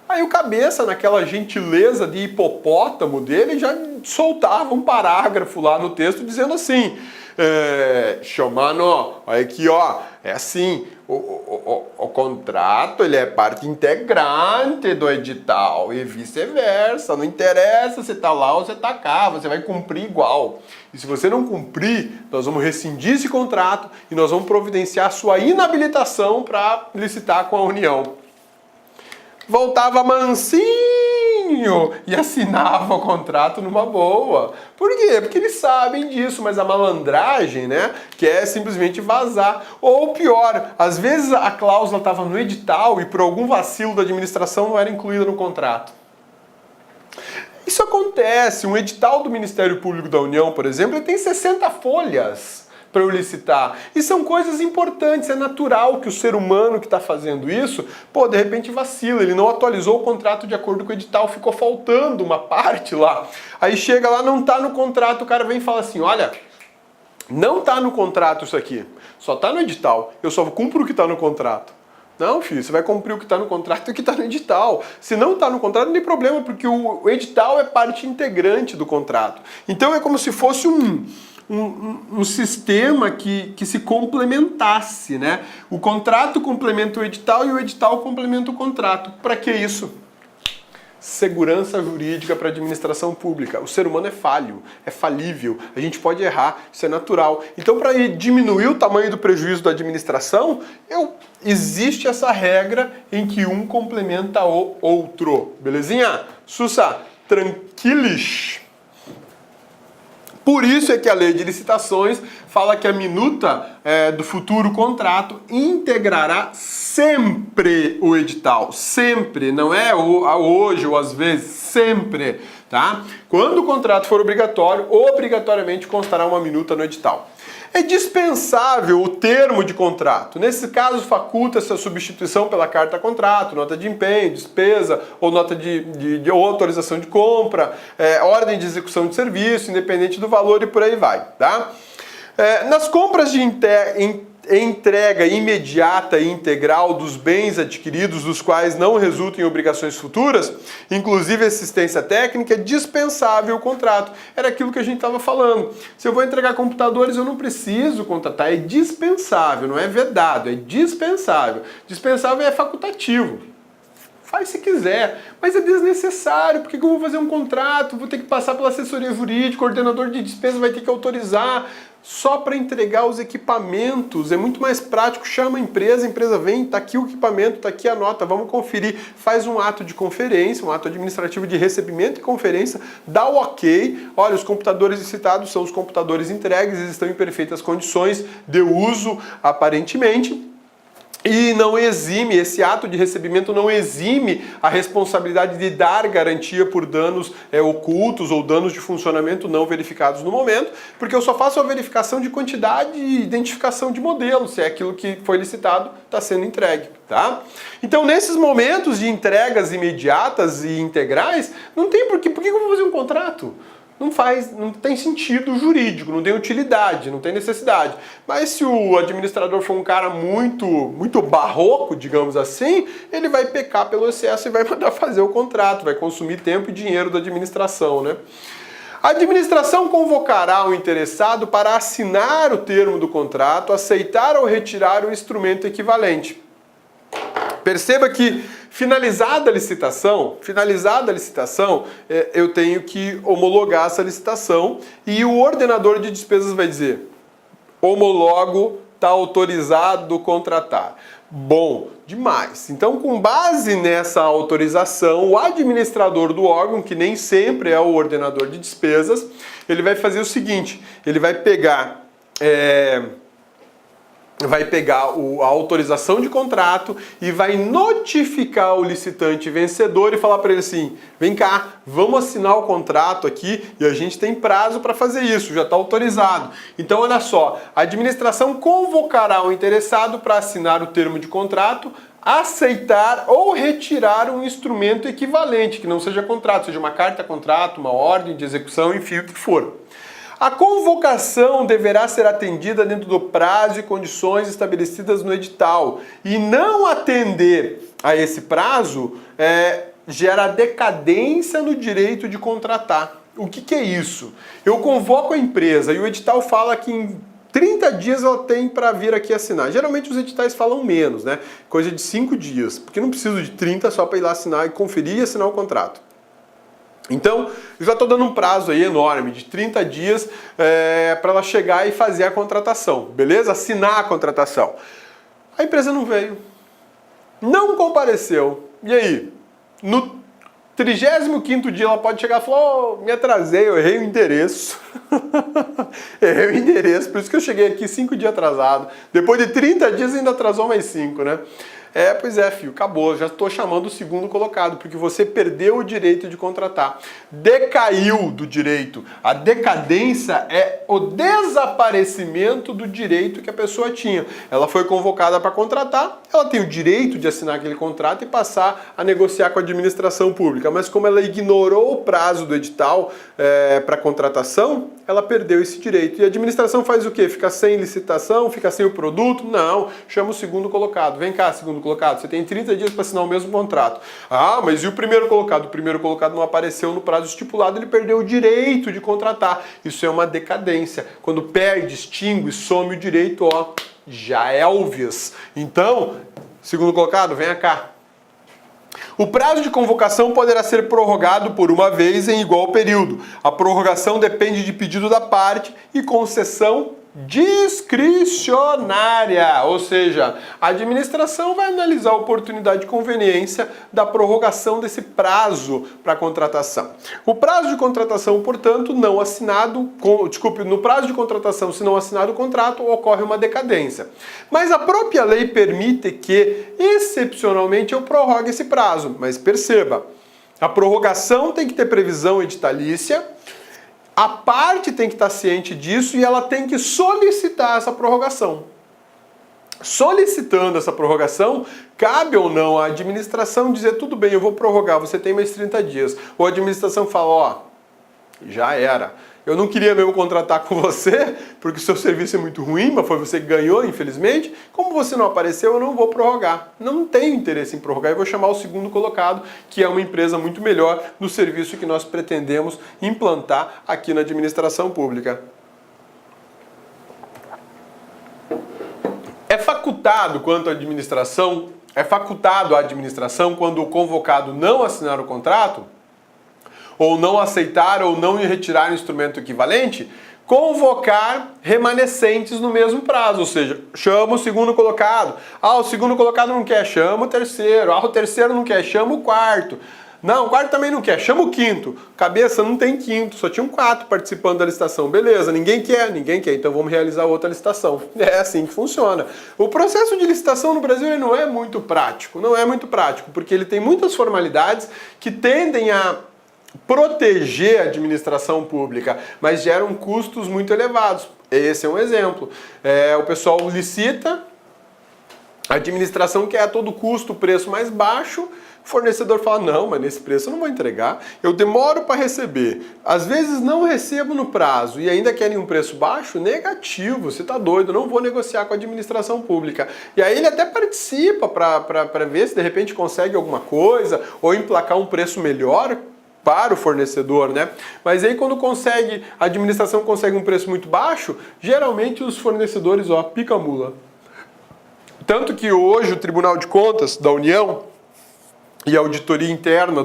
Speaker 1: Aí o cabeça, naquela gentileza de hipopótamo dele, já soltava um parágrafo lá no texto dizendo assim: Chamando, olha aqui, ó, é assim, o contrato ele é parte integrante do edital e vice-versa, não interessa se tá lá ou se tá cá, você vai cumprir igual. E se você não cumprir, nós vamos rescindir esse contrato e nós vamos providenciar sua inabilitação para licitar com a União. Voltava mansinho e assinava o contrato numa boa. Por quê? Porque eles sabem disso, mas a malandragem, né, quer simplesmente vazar. Ou pior, às vezes a cláusula estava no edital e por algum vacilo da administração não era incluída no contrato. Isso acontece. Um edital do Ministério Público da União, por exemplo, ele tem 60 folhas para eu licitar. E são coisas importantes, é natural que o ser humano que está fazendo isso, de repente vacila, ele não atualizou o contrato de acordo com o edital, ficou faltando uma parte lá. Aí chega lá, não está no contrato, o cara vem e fala assim, olha, não está no contrato isso aqui, só está no edital, eu só cumpro o que está no contrato. Não, filho, você vai cumprir o que está no contrato e o que está no edital. Se não está no contrato, não tem problema, porque o edital é parte integrante do contrato. Então é como se fosse um sistema que se complementasse, né? O contrato complementa o edital e o edital complementa o contrato. Para que isso? Segurança jurídica para a administração pública. O ser humano é falho, é falível, a gente pode errar, isso é natural. Então, para diminuir o tamanho do prejuízo da administração, existe essa regra em que um complementa o outro. Belezinha? Sussa, tranquilos. Por isso é que a lei de licitações fala que a minuta do futuro contrato integrará sempre o edital. Sempre, não é hoje ou às vezes, sempre. Tá? Quando o contrato for obrigatório, obrigatoriamente constará uma minuta no edital. É dispensável o termo de contrato. Nesse caso, faculta-se a substituição pela carta-contrato, nota de empenho, despesa, ou nota ou autorização de compra, ordem de execução de serviço, independente do valor e por aí vai. Tá? Nas compras de entrega imediata e integral dos bens adquiridos, dos quais não resultam em obrigações futuras, inclusive assistência técnica, é dispensável o contrato. Era aquilo que a gente estava falando. Se eu vou entregar computadores, eu não preciso contratar, é dispensável, não é vedado, é dispensável. Dispensável é facultativo. Faz se quiser, mas é desnecessário, porque eu vou fazer um contrato, vou ter que passar pela assessoria jurídica, o coordenador de despesa vai ter que autorizar, só para entregar os equipamentos, é muito mais prático, chama a empresa vem, tá aqui o equipamento, tá aqui a nota, vamos conferir, faz um ato de conferência, um ato administrativo de recebimento e conferência, dá o ok, olha, os computadores licitados são os computadores entregues, eles estão em perfeitas condições de uso, aparentemente, e não exime, esse ato de recebimento não exime a responsabilidade de dar garantia por danos ocultos ou danos de funcionamento não verificados no momento, porque eu só faço a verificação de quantidade e identificação de modelo, se é aquilo que foi licitado está sendo entregue. Tá? Então, nesses momentos de entregas imediatas e integrais, não tem por que eu vou fazer um contrato? Não tem sentido jurídico, não tem utilidade, não tem necessidade. Mas se o administrador for um cara muito barroco, digamos assim, ele vai pecar pelo excesso e vai mandar fazer o contrato, vai consumir tempo e dinheiro da administração, né? A administração convocará o interessado para assinar o termo do contrato, aceitar ou retirar o instrumento equivalente. Perceba que finalizada a licitação, eu tenho que homologar essa licitação e o ordenador de despesas vai dizer: homologo, está autorizado contratar. Bom, demais. Então, com base nessa autorização, o administrador do órgão, que nem sempre é o ordenador de despesas, ele vai fazer o seguinte: ele vai pegar vai pegar a autorização de contrato e vai notificar o licitante vencedor e falar para ele assim, vem cá, vamos assinar o contrato aqui e a gente tem prazo para fazer isso, já está autorizado. Então olha só, a administração convocará o interessado para assinar o termo de contrato, aceitar ou retirar um instrumento equivalente, que não seja contrato, seja uma carta-contrato, uma ordem de execução, enfim, o que for. A convocação deverá ser atendida dentro do prazo e condições estabelecidas no edital. E não atender a esse prazo gera decadência no direito de contratar. O que é isso? Eu convoco a empresa e o edital fala que em 30 dias ela tem para vir aqui assinar. Geralmente os editais falam menos, né? Coisa de 5 dias, porque não preciso de 30 só para ir lá assinar e conferir e assinar o contrato. Então, eu já estou dando um prazo aí enorme, de 30 dias, para ela chegar e fazer a contratação, beleza? Assinar a contratação. A empresa não veio, não compareceu. E aí? No 35º dia ela pode chegar e falar, oh, me atrasei, eu errei o endereço. Errei o endereço, por isso que eu cheguei aqui 5 dias atrasado. Depois de 30 dias ainda atrasou mais 5, né? Pois é, filho, acabou, já estou chamando o segundo colocado, porque você perdeu o direito de contratar. Decaiu do direito. A decadência é o desaparecimento do direito que a pessoa tinha. Ela foi convocada para contratar, ela tem o direito de assinar aquele contrato e passar a negociar com a administração pública, mas como ela ignorou o prazo do edital para contratação, ela perdeu esse direito. E a administração faz o quê? Fica sem licitação, fica sem o produto? Não, chama o segundo colocado. Vem cá, segundo colocado, você tem 30 dias para assinar o mesmo contrato. Ah, mas e o primeiro colocado? O primeiro colocado não apareceu no prazo estipulado, ele perdeu o direito de contratar. Isso é uma decadência. Quando perde, extingue, some o direito, ó, já é óbvias. Então, segundo colocado, venha cá. O prazo de convocação poderá ser prorrogado por uma vez em igual período. A prorrogação depende de pedido da parte e concessão discricionária, ou seja, a administração vai analisar a oportunidade e conveniência da prorrogação desse prazo para contratação. O prazo de contratação, portanto, não assinado, no prazo de contratação, se não assinado o contrato, ocorre uma decadência. Mas a própria lei permite que, excepcionalmente, eu prorrogue esse prazo. Mas perceba, a prorrogação tem que ter previsão editalícia, a parte tem que estar ciente disso e ela tem que solicitar essa prorrogação. Solicitando essa prorrogação, cabe ou não à administração dizer, tudo bem, eu vou prorrogar, você tem mais 30 dias. Ou a administração fala, ó, já era. Eu não queria mesmo contratar com você, porque o seu serviço é muito ruim, mas foi você que ganhou, infelizmente. Como você não apareceu, eu não vou prorrogar. Não tenho interesse em prorrogar, eu vou chamar o segundo colocado, que é uma empresa muito melhor no serviço que nós pretendemos implantar aqui na administração pública. É facultado à administração quando o convocado não assinar o contrato, ou não aceitar ou não retirar o instrumento equivalente, convocar remanescentes no mesmo prazo, ou seja, chama o segundo colocado. Ah, o segundo colocado não quer, chama o terceiro. Ah, o terceiro não quer, chama o quarto. Não, o quarto também não quer, chama o quinto. Cabeça, não tem quinto, só tinham 4 participando da licitação. Beleza, ninguém quer, então vamos realizar outra licitação. É assim que funciona. O processo de licitação no Brasil ele não é muito prático, porque ele tem muitas formalidades que tendem a proteger a administração pública, mas geram custos muito elevados. Esse é um exemplo. O pessoal licita, a administração quer a todo custo o preço mais baixo, o fornecedor fala, não, mas nesse preço eu não vou entregar, eu demoro para receber, às vezes não recebo no prazo e ainda querem um preço baixo, negativo, você tá doido, não vou negociar com a administração pública. E aí ele até participa para ver se de repente consegue alguma coisa ou emplacar um preço melhor para o fornecedor, né? Mas aí quando a administração consegue um preço muito baixo, geralmente os fornecedores, ó, pica a mula. Tanto que hoje o Tribunal de Contas da União e a auditoria interna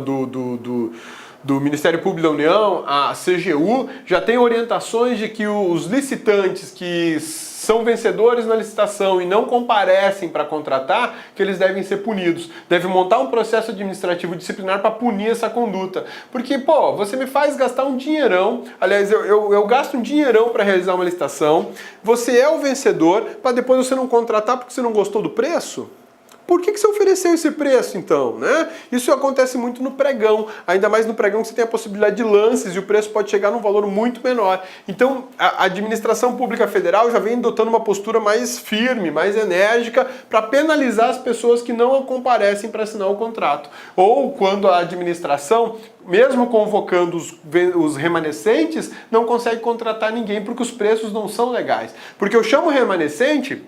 Speaker 1: do Ministério Público da União, a CGU, já tem orientações de que os licitantes que são vencedores na licitação e não comparecem para contratar, que eles devem ser punidos. Deve montar um processo administrativo disciplinar para punir essa conduta. Porque, pô, você me faz gastar um dinheirão, aliás, eu gasto um dinheirão para realizar uma licitação, você é o vencedor, para depois você não contratar porque você não gostou do preço? Por que você ofereceu esse preço, então, né? Isso acontece muito no pregão, ainda mais no pregão que você tem a possibilidade de lances e o preço pode chegar num valor muito menor. Então, a administração pública federal já vem adotando uma postura mais firme, mais enérgica, para penalizar as pessoas que não comparecem para assinar o contrato. Ou quando a administração, mesmo convocando os remanescentes, não consegue contratar ninguém porque os preços não são legais. Porque eu chamo remanescente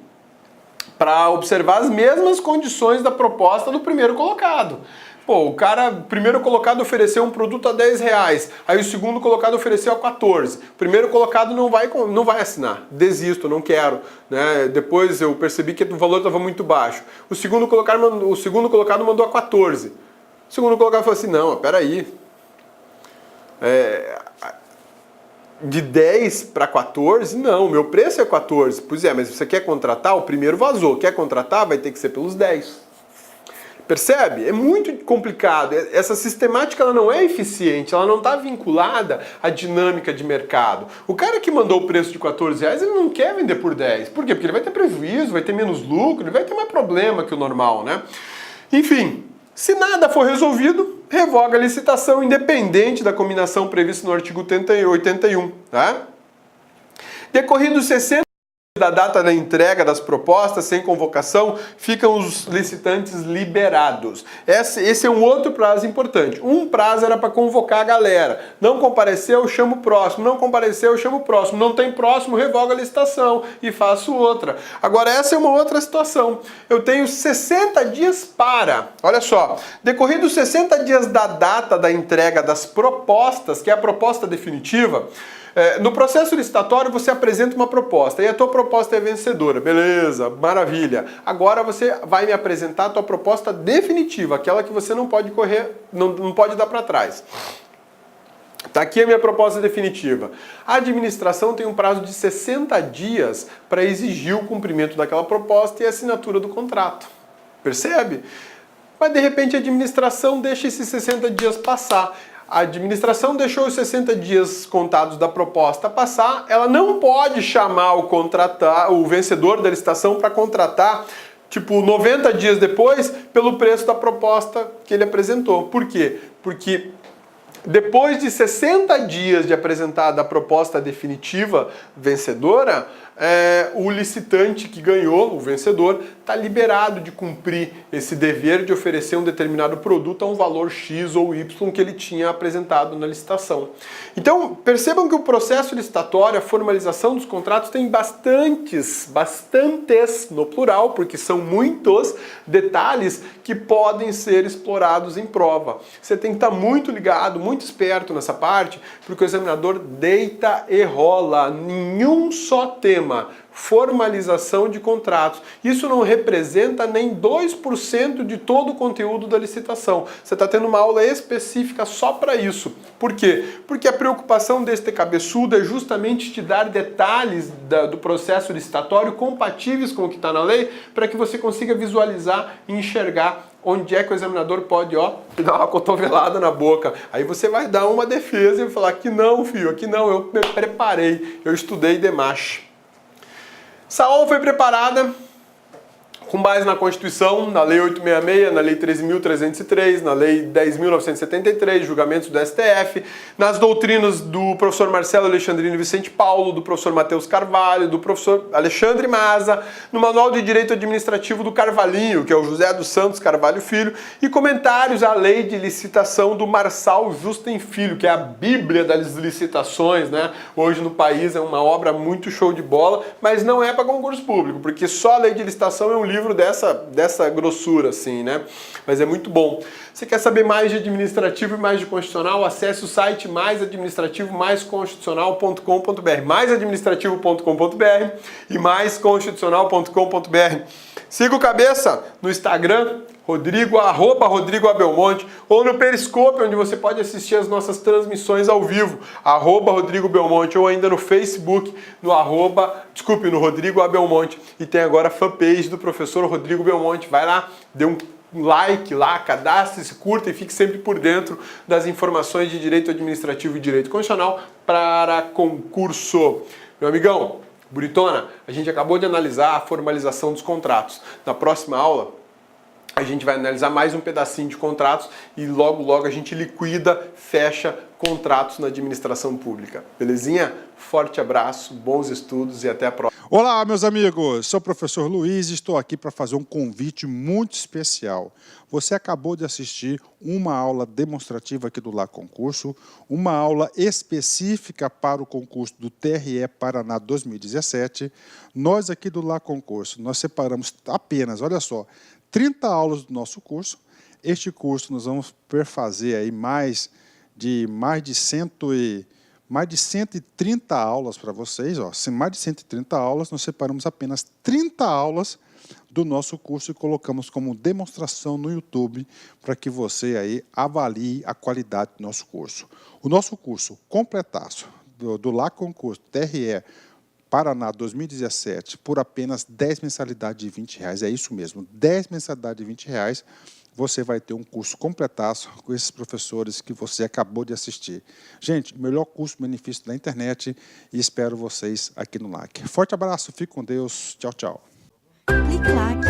Speaker 1: para observar as mesmas condições da proposta do primeiro colocado. Pô, o primeiro colocado ofereceu um produto a R$10, aí o segundo colocado ofereceu a 14. O primeiro colocado não vai assinar, desisto, não quero. Né? Depois eu percebi que o valor estava muito baixo. O segundo colocado mandou a 14. O segundo colocado falou assim, não, peraí. De 10 para 14, não, meu preço é 14. Pois é, mas você quer contratar? O primeiro vazou. Quer contratar? Vai ter que ser pelos 10. Percebe? É muito complicado. Essa sistemática ela não é eficiente, ela não está vinculada à dinâmica de mercado. O cara que mandou o preço de R$14, ele não quer vender por 10. Por quê? Porque ele vai ter prejuízo, vai ter menos lucro, ele vai ter mais problema que o normal, né? Enfim, se nada for resolvido, revoga a licitação independente da combinação prevista no artigo 81. Tá? Decorridos 60 da data da entrega das propostas sem convocação, ficam os licitantes liberados. Esse é um outro prazo importante. Um prazo era para convocar a galera. Não compareceu, chama o próximo. Não compareceu, chama o próximo. Não tem próximo, revoga a licitação e faço outra. Agora, essa é uma outra situação. Eu tenho 60 dias para. Olha só, decorridos 60 dias da data da entrega das propostas, que é a proposta definitiva, no processo licitatório você apresenta uma proposta e a tua proposta é vencedora, beleza, maravilha. Agora você vai me apresentar a tua proposta definitiva, aquela que você não pode correr, não pode dar para trás. Tá aqui a minha proposta definitiva. A administração tem um prazo de 60 dias para exigir o cumprimento daquela proposta e a assinatura do contrato. Percebe? Mas de repente a administração deixa esses 60 dias passar. A administração deixou os 60 dias contados da proposta passar, ela não pode chamar o vencedor da licitação para contratar, tipo, 90 dias depois, pelo preço da proposta que ele apresentou. Por quê? Porque depois de 60 dias de apresentada a proposta definitiva vencedora, o licitante que ganhou, o vencedor, está liberado de cumprir esse dever de oferecer um determinado produto a um valor X ou Y que ele tinha apresentado na licitação. Então, percebam que o processo licitatório, a formalização dos contratos, tem bastantes no plural, porque são muitos detalhes que podem ser explorados em prova. Você tem que estar muito ligado, muito esperto nessa parte, porque o examinador deita e rola em um só tema. Formalização de contratos. Isso não representa nem 2% de todo o conteúdo da licitação. Você está tendo uma aula específica só para isso. Por quê? Porque a preocupação deste cabeçudo é justamente te dar detalhes do processo licitatório compatíveis com o que está na lei, para que você consiga visualizar e enxergar onde é que o examinador pode, te dar uma cotovelada na boca. Aí você vai dar uma defesa e vai falar que não, filho, aqui não, eu me preparei, eu estudei demais. Essa aula foi preparada com base na Constituição, na Lei 866, na Lei 13.303, na Lei 10.973, julgamentos do STF, nas doutrinas do professor Marcelo Alexandrino Vicente Paulo, do professor Matheus Carvalho, do professor Alexandre Maza, no Manual de Direito Administrativo do Carvalhinho, que é o José dos Santos Carvalho Filho, e comentários à Lei de Licitação do Marçal Justem Filho, que é a Bíblia das licitações, né? Hoje no país é uma obra muito show de bola, mas não é para concurso público, porque só a Lei de Licitação é um livro dessa grossura, assim, né? Mas é muito bom. Você quer saber mais de administrativo e mais de constitucional? Acesse o site maisadministrativo-constitucional.com.br, maisadministrativo.com.br e maisconstitucional.com.br. Siga o Cabeça no Instagram, @Rodrigo Abelmonte, ou no Periscope, onde você pode assistir as nossas transmissões ao vivo, @Rodrigo Belmonte, ou ainda no Facebook, no Rodrigo Abelmonte. E tem agora a fanpage do professor Rodrigo Belmonte. Vai lá, dê um like lá, cadastre-se, curta e fique sempre por dentro das informações de direito administrativo e direito constitucional para concurso. Meu amigão, bonitona, a gente acabou de analisar a formalização dos contratos. Na próxima aula, a gente vai analisar mais um pedacinho de contratos e logo a gente liquida, fecha contratos na administração pública. Belezinha? Forte abraço, bons estudos e até a próxima.
Speaker 2: Olá, meus amigos. Sou o professor Luiz e estou aqui para fazer um convite muito especial. Você acabou de assistir uma aula demonstrativa aqui do Lá Concurso, uma aula específica para o concurso do TRE Paraná 2017. Nós aqui do Lá Concurso, nós separamos apenas, olha só, 30 aulas do nosso curso. Este curso nós vamos perfazer aí mais de 130 aulas para vocês. Ó. Mais de 130 aulas, nós separamos apenas 30 aulas do nosso curso e colocamos como demonstração no YouTube para que você aí avalie a qualidade do nosso curso. O nosso curso completaço do Lá Concurso TRE Paraná 2017 por apenas 10 mensalidades de R$20. É isso mesmo, 10 mensalidades de R$20. Você vai ter um curso completaço com esses professores que você acabou de assistir. Gente, o melhor custo-benefício da internet e espero vocês aqui no LAC. Forte abraço, fique com Deus. Tchau, tchau.
Speaker 3: Clique LAC.